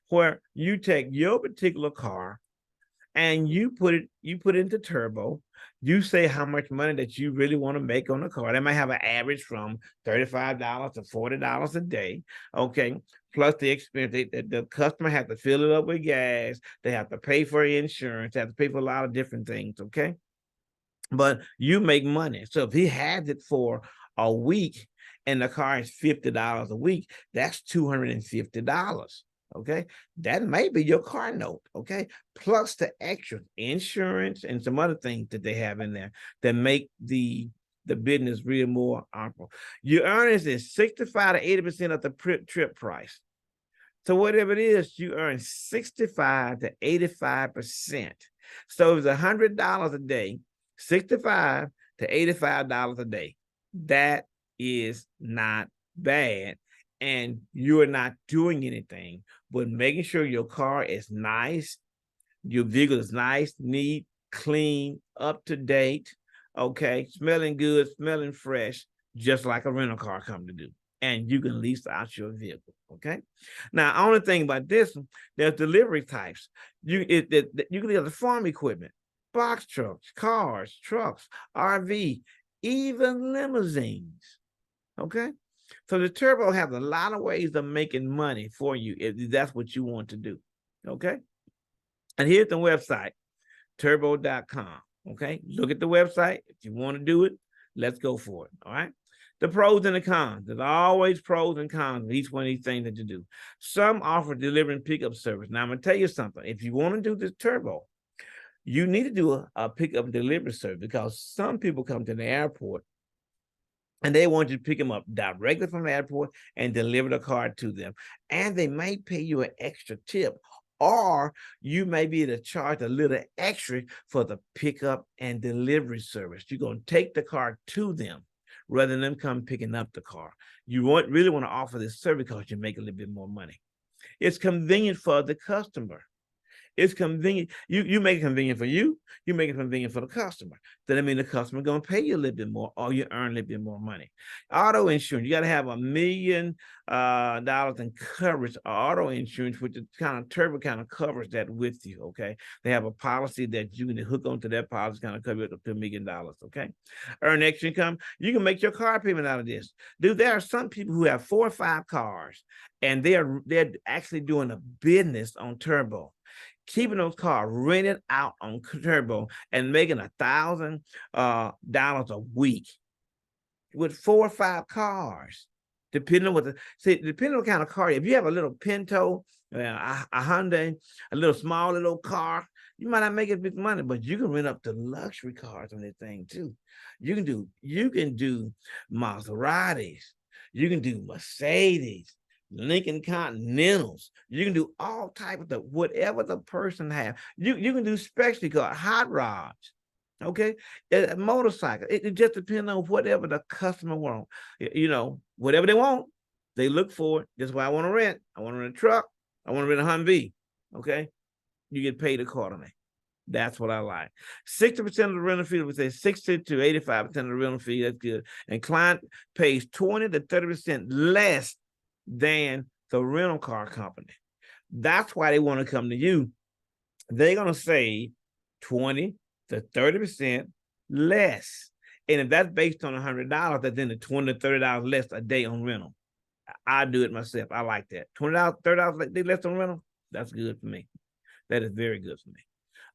where you take your particular car and you put it into Turbo. You say how much money that you really want to make on the car. They might have an average from $35 to $40 a day. Okay. Plus the expense, the customer has to fill it up with gas. They have to pay for insurance. They have to pay for a lot of different things. Okay. But you make money. So if he has it for a week and the car is $50 a week, that's $250. Okay, that may be your car note. Okay, plus the extra insurance and some other things that they have in there that make the business real more operable. Your earnings is 65 to 80% of the trip price. So whatever it is, you earn 65 to 85%. So if it's $100 a day, 65 to $85 a day. That is not bad. And you're not doing anything but making sure your car is nice, your vehicle is nice, neat, clean, up to date, okay, smelling good, smelling fresh, just like a rental car company do. And you can lease out your vehicle, okay? Now, only thing about this, there's delivery types. You can get the farm equipment, box trucks, cars, trucks, RV, even limousines, okay? So the Turbo has a lot of ways of making money for you if that's what you want to do, okay? And here's the website, turbo.com, okay? Look at the website. If you want to do it, let's go for it, all right? The pros and the cons. There's always pros and cons of each one of these things that you do. Some offer delivery and pickup service. Now, I'm going to tell you something. If you want to do this Turbo, you need to do a pickup and delivery service because some people come to the airport and they want you to pick them up directly from the airport and deliver the car to them. And they may pay you an extra tip, or you may be able to charge a little extra for the pickup and delivery service. You're going to take the car to them rather than them come picking up the car. You really want to offer this service because you make a little bit more money. It's convenient for the customer. It's convenient. You make it convenient for you. You make it convenient for the customer. That means the customer going to pay you a little bit more, or you earn a little bit more money. Auto insurance, you got to have $1 million in coverage. Auto insurance, which is kind of Turbo kind of covers that with you. Okay, they have a policy that you can hook onto that policy, kind of cover it up to $1 million. Okay, earn extra income. You can make your car payment out of this. Dude, there are some people who have 4 or 5 cars, and they're actually doing a business on Turbo, keeping those cars rented out on Turbo and making $1,000 a week with 4 or 5 cars, depending on depending on what kind of car. If you have a little Pinto, a Hyundai, a little small little car, you might not make as big money, but you can rent up to luxury cars on this thing too. You can do Maseratis, you can do Mercedes, Lincoln Continentals. You can do all type of whatever the person have. You can do specialty cars, hot rods, okay, a motorcycle. It just depends on whatever the customer wants. You know, whatever they want, they look for it. That's why I want to rent. I want to rent a truck. I want to rent a Humvee. Okay, you get paid accordingly. That's what I like. 60% of the rental fee, we say 60 to 85% of the rental fee. That's good. And client pays 20 to 30% less than the rental car company. That's why they want to come to you. They're going to save 20 to 30% less. And if that's based on $100, that's then the $20 to $30 less a day on rental. I do it myself. I like that. $20, $30 less on rental. That's good for me. That is very good for me.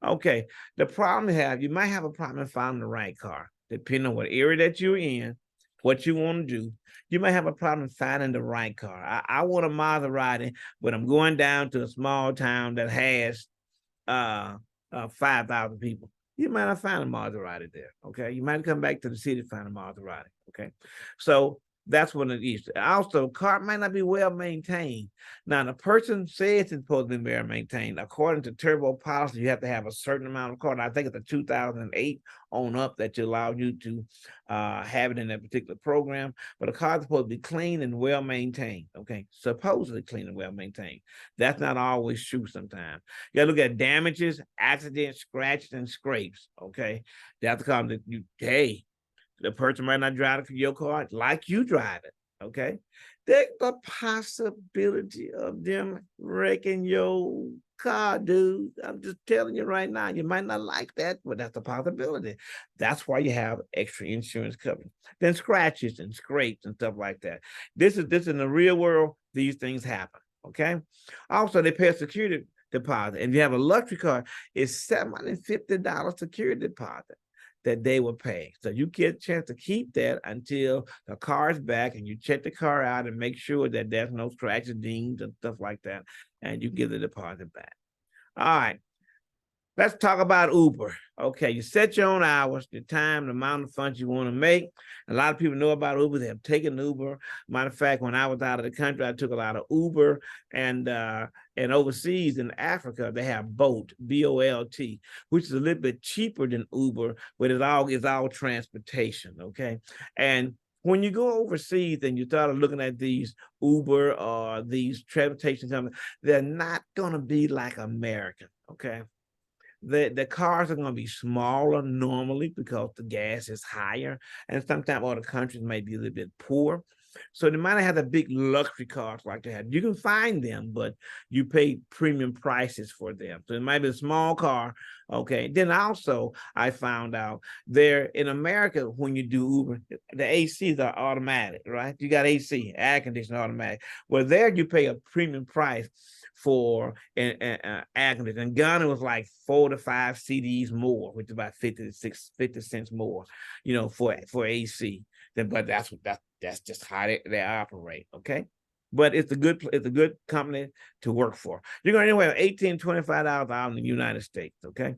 Okay. The problem you might have a problem in finding the right car, depending on what area that you're in, what you want to do. You might have a problem finding the right car. I want a Maserati, but I'm going down to a small town that has 5,000 people. You might not find a Maserati there. Okay. You might come back to the city to find a Maserati. Okay. So that's what it is. Also, car might not be well maintained. Now, the person says it's supposed to be well maintained. According to Turbo Policy, you have to have a certain amount of car. I think it's a 2008 on up that you allow you to have it in that particular program. But a car is supposed to be clean and well maintained. Okay, supposedly clean and well maintained. That's not always true sometimes. You gotta look at damages, accidents, scratches, and scrapes. Okay, that's the car that the person might not drive your car like you drive it, okay? There's the possibility of them wrecking your car, dude. I'm just telling you right now. You might not like that, but that's a possibility. That's why you have extra insurance coverage. Then scratches and scrapes and stuff like that. This is in the real world, these things happen, okay? Also, they pay a security deposit. And if you have a luxury car, it's $750 security deposit that they will pay. So you get a chance to keep that until the car is back and you check the car out and make sure that there's no scratches, dings, and stuff like that. And you give the deposit back. All right. Let's talk about Uber. Okay, you set your own hours, the time, the amount of funds you want to make. A lot of people know about Uber. They have taken Uber. Matter of fact, when I was out of the country, I took a lot of Uber, and overseas in Africa, they have Bolt, B-O-L-T, which is a little bit cheaper than Uber, but it's all transportation. Okay, and when you go overseas and you start looking at these Uber or these transportation companies, they're not going to be like American. Okay. The cars are going to be smaller normally because the gas is higher, and sometimes other countries may be a little bit poor. So they might not have the big luxury cars like they have. You can find them, but you pay premium prices for them. So it might be a small car. Okay. Then also I found out there in America, when you do Uber, the ACs are automatic, right? You got AC, air conditioning automatic. Well, there you pay a premium price for an air conditioner. In Ghana, was like 4 to 5 CDs more, which is about 50 cents more, for AC. But that's just how they operate. Okay. But it's a good company to work for. You're going anywhere $18, $25 out in the United States. Okay.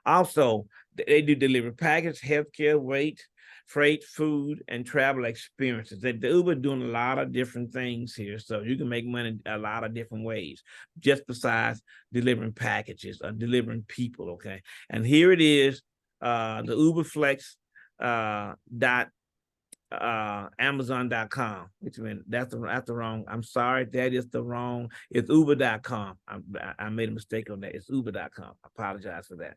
Also, they do delivery package, healthcare, weight, freight, food, and travel experiences. The Uber doing a lot of different things here, so you can make money a lot of different ways, just besides delivering packages or delivering people. Okay, and here it is, the Uber Flex Amazon.com, which means that's the wrong. I'm sorry, that is the wrong. It's Uber.com. I made a mistake on that. It's Uber.com. I apologize for that.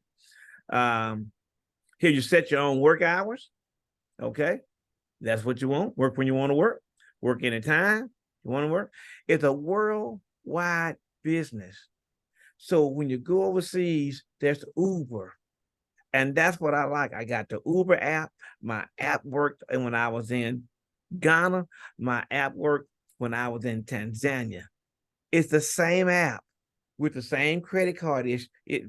Here you set your own work hours. Okay, that's what you want. Work when you want to work. Work anytime you want to work. It's a worldwide business. So when you go overseas, there's Uber. And that's what I like. I got the Uber app. My app worked when I was in Ghana. My app worked when I was in Tanzania. It's the same app with the same credit card.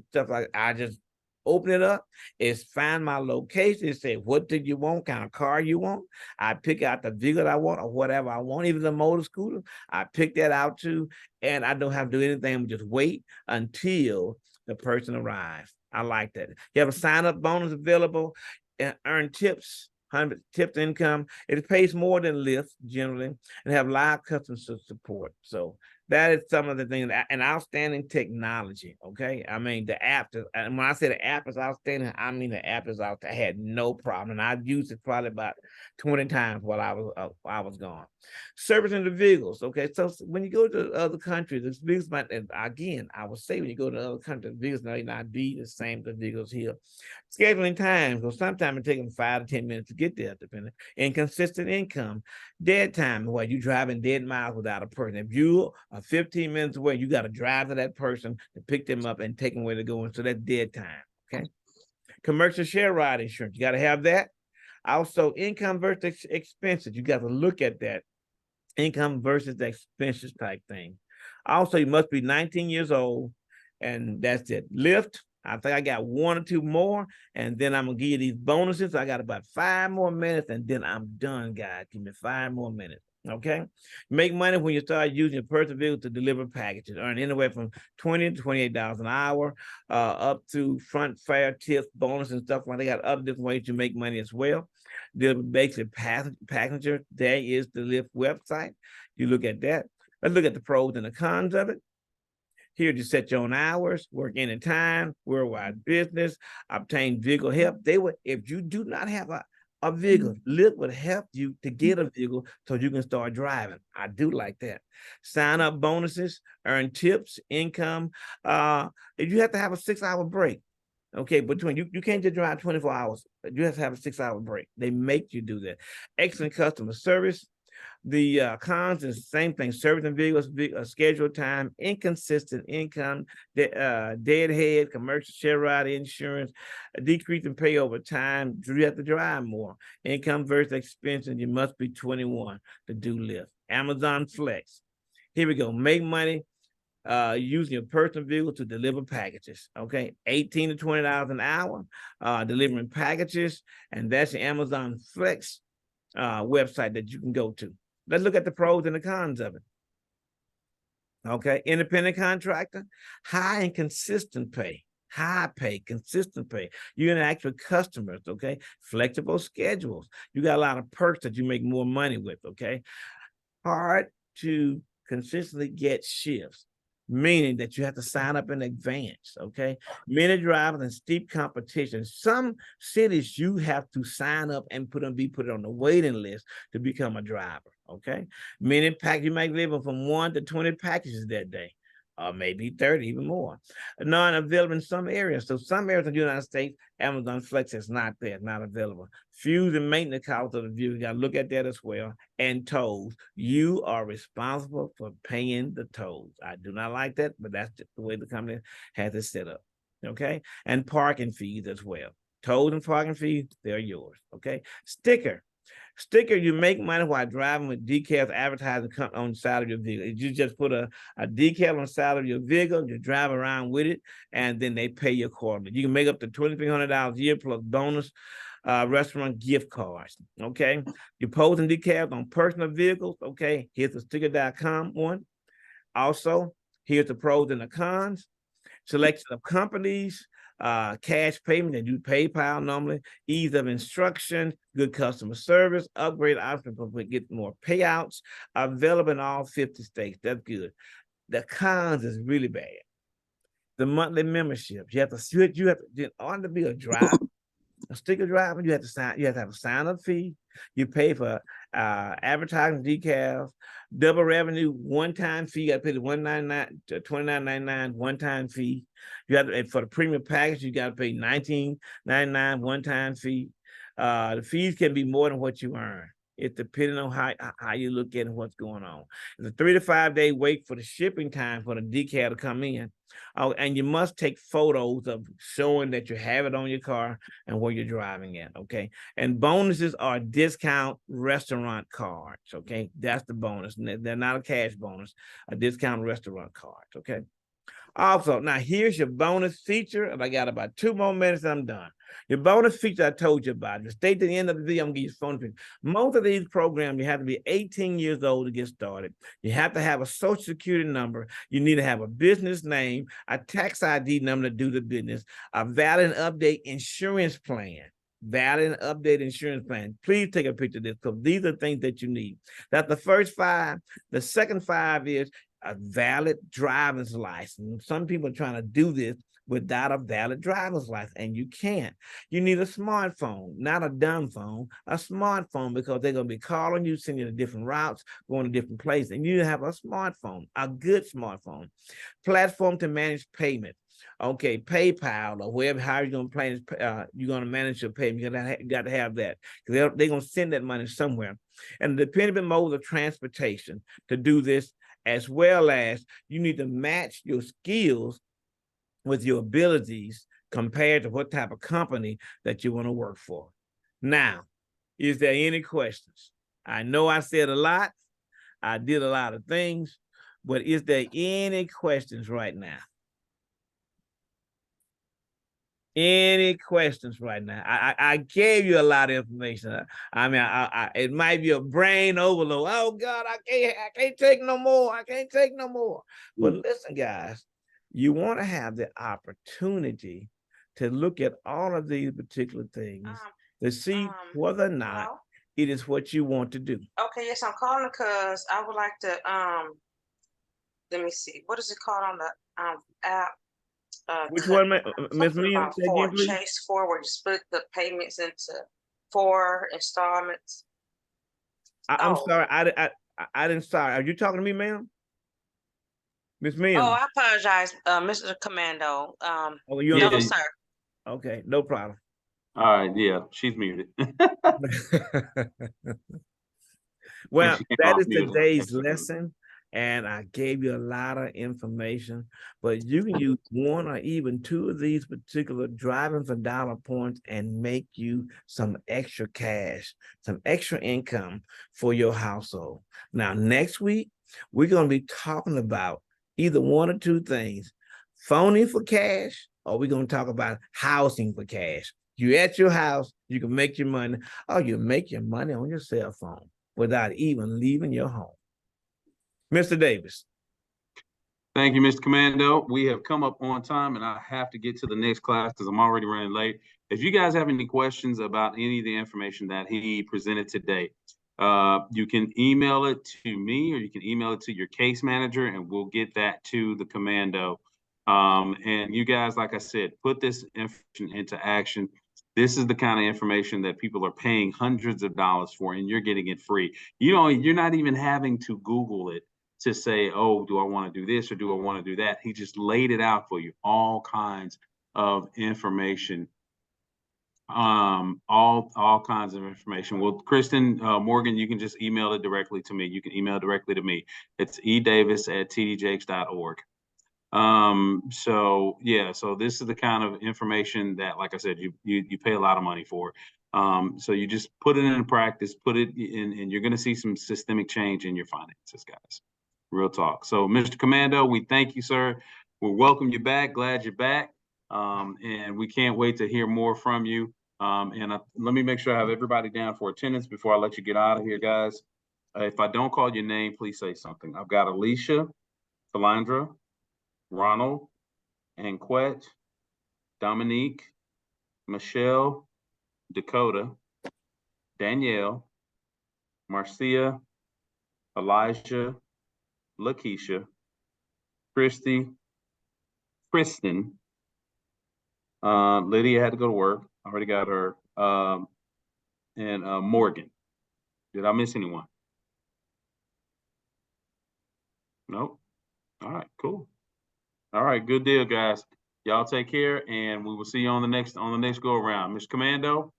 Stuff like I just open it up. It's find my location. It say, what do you want? Kind of car you want? I pick out the vehicle I want or whatever I want, even the motor scooter. I pick that out too. And I don't have to do anything. Just wait until the person arrives. I like that. You have a sign-up bonus available, and earn tips, 100 tips income. It pays more than Lyft generally, and have live customer support. So that is some of the things, and outstanding technology. Okay, I mean the app. And when I say the app is outstanding, I mean the app is out. I had no problem, and I've used it probably about 20 times while I was gone. Servicing the vehicles. Okay, so when you go to other countries, the vehicles might, again, I would say when you go to other countries, the vehicles may not be the same as the vehicles here. Scheduling time, because sometimes it takes them 5 to 10 minutes to get there, depending. Inconsistent income, dead time, where you driving dead miles without a person. If you or 15 minutes away, you got to drive to that person to pick them up and take them where they're going. So that's dead time. Okay. Commercial share ride insurance, you got to have that. Also, income versus expenses, you got to look at that. Income versus expenses type thing. Also, you must be 19 years old, and that's it. Lyft, I think I got 1 or 2 more, and then I'm gonna give you these bonuses. I got about 5 more minutes, and then I'm done, guys. Give me 5 more minutes. Okay. Make money when you start using your personal vehicle to deliver packages. Earn anywhere from $20 to $28 an hour, up to front fare tips, bonus, and stuff like that. They got other different ways to make money as well. The basic passenger, there is the Lyft website. You look at that. Let's look at the pros and the cons of it. Here to set your own hours, work anytime, worldwide business, obtain vehicle help. They would, if you do not have a vehicle, Lyft would help you to get a vehicle so you can start driving. I do like that. Sign up bonuses, earn tips, income. You have to have a 6-hour break. Okay, between you can't just drive 24 hours. You have to have a 6-hour break. They make you do that. Excellent customer service. The cons is the same thing: servicing vehicles, scheduled time, inconsistent income, deadhead, commercial share ride insurance, a decrease in pay over time. You have to drive more. Income versus expense, and you must be 21 to do Lyft. Amazon Flex. Here we go. Make money using your personal vehicle to deliver packages. Okay, $18 to $20 an hour, delivering packages, and that's the Amazon Flex website that you can go to. Let's look at the pros and the cons of it. Okay, independent contractor, high and consistent pay. High pay, consistent pay. You interact with customers, okay? Flexible schedules. You got a lot of perks that you make more money with, okay? Hard to consistently get shifts, meaning that you have to sign up in advance, okay? Many drivers and steep competition. Some cities you have to sign up and be put on the waiting list to become a driver, okay? Many packages, you might live from 1 to 20 packages that day, or maybe 30, even more. Non-available in some areas. So some areas in the United States, Amazon Flex is not there, not available. Fuel and maintenance costs of the vehicle, you got to look at that as well. And tolls, you are responsible for paying the tolls. I do not like that, but that's just the way the company has it set up, okay? And parking fees as well. Tolls and parking fees, they're yours, okay? Sticker, you make money while driving with decals advertising on the side of your vehicle. You just put a decal on the side of your vehicle, you drive around with it, and then they pay you accordingly. You can make up to $2,300 a year plus bonus restaurant gift cards, okay? You're posting decals on personal vehicles, okay? Here's the sticker.com one. Also, here's the pros and the cons. Selection of companies, cash payment, and do PayPal normally, ease of instruction, good customer service, upgrade option for get more payouts, available in all 50 states. That's good. The cons is really bad. The monthly membership, you have to switch, in order to be a driver, a sticker driver, you have to have a sign-up fee. You pay for advertising decals, double revenue, one-time fee. You got to pay the $199 to $29.99 one-time fee. You have to, for the premium package, you got to pay $19.99 one-time fee. The fees can be more than what you earn. It's depending on how you look at what's going on. It's a 3 to 5 day wait for the shipping time for the decal to come in. And you must take photos of showing that you have it on your car and where you're driving at, okay? And bonuses are discount restaurant cards, okay? That's the bonus. They're not a cash bonus, a discount restaurant card, okay? Also, now here's your bonus feature, and I got about 2 more minutes and I'm done. Your bonus feature I told you about. Just stay to the end of the video, I'm gonna give you phone feature. Most of these programs, you have to be 18 years old to get started. You have to have a social security number. You need to have a business name, a tax ID number to do the business, a valid and update insurance plan. Valid and update insurance plan. Please take a picture of this because these are things that you need. That's the first 5. The second 5 is a valid driver's license. Some people are trying to do this without a valid driver's license, and you can't. You need a smartphone, not a dumb phone, a smartphone, because they're going to be calling you, sending you to different routes, going to different places, and you need to have a smartphone, a good smartphone. Platform to manage payment. Okay, PayPal or wherever, how you're going to plan, you're going to manage your payment. You got to have that because they're going to send that money somewhere. And the dependent modes of transportation to do this, as well as you need to match your skills with your abilities compared to what type of company that you want to work for. Now, is there any questions? I know I said a lot. I did a lot of things, but is there any questions right now? Any questions right now? I gave you a lot of information. I mean, it might be a brain overload. Oh God, I can't take no more. I can't take no more. But listen, guys, you want to have the opportunity to look at all of these particular things to see whether or not it is what you want to do. Okay, yes, I'm calling because I would like to let me see, what is it called on the app? Which one, Ms. Something Mia? about Chase Forward, you split the payments into 4 installments. I'm sorry, I didn't. Sorry, are you talking to me, ma'am? Miss Mia? Oh, I apologize, Mr. Commando. Oh, you no, sir. Okay, no problem. All right, yeah, she's muted. Well, that is mute. today's lesson, and I gave you a lot of information, but you can use 1 or even 2 of these particular driving for dollar points and make you some extra cash, some extra income for your household. Now, next week, we're going to be talking about either 1 or 2 things, phoning for cash, or we're going to talk about housing for cash. You're at your house, you can make your money, or you make your money on your cell phone without even leaving your home. Mr. Davis. Thank you, Mr. Commando. We have come up on time, and I have to get to the next class because I'm already running late. If you guys have any questions about any of the information that he presented today, you can email it to me or you can email it to your case manager, and we'll get that to the Commando. And you guys, like I said, put this information into action. This is the kind of information that people are paying hundreds of dollars for, and you're getting it free. You're not even having to Google it to say, oh, do I want to do this or do I want to do that? He just laid it out for you, all kinds of information, all kinds of information. Well, Kristen Morgan, you can just email it directly to me. You can email directly to me. It's edavis@tdjakes.org. So yeah, so this is the kind of information that, like I said, you pay a lot of money for. So you just put it into practice, put it in, and you're going to see some systemic change in your finances, guys. Real talk. So, Mr. Commando, we thank you, sir. We'll welcome you back. Glad you're back. And we can't wait to hear more from you. Let me make sure I have everybody down for attendance before I let you get out of here, guys. If I don't call your name, please say something. I've got Alicia, Philandra, Ronald, Anquette, Dominique, Michelle, Dakota, Danielle, Marcia, Elijah, Lakeisha, Christy, Kristen, Lydia had to go to work. I already got her. And Morgan. Did I miss anyone? Nope. All right, cool. All right, good deal, guys. Y'all take care, and we will see you on the next go around. Mr. Commando.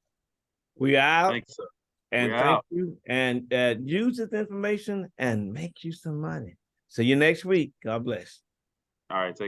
We out. Thank you, sir. And thank you. And use this information and make you some money. See you next week. God bless. All right, take care.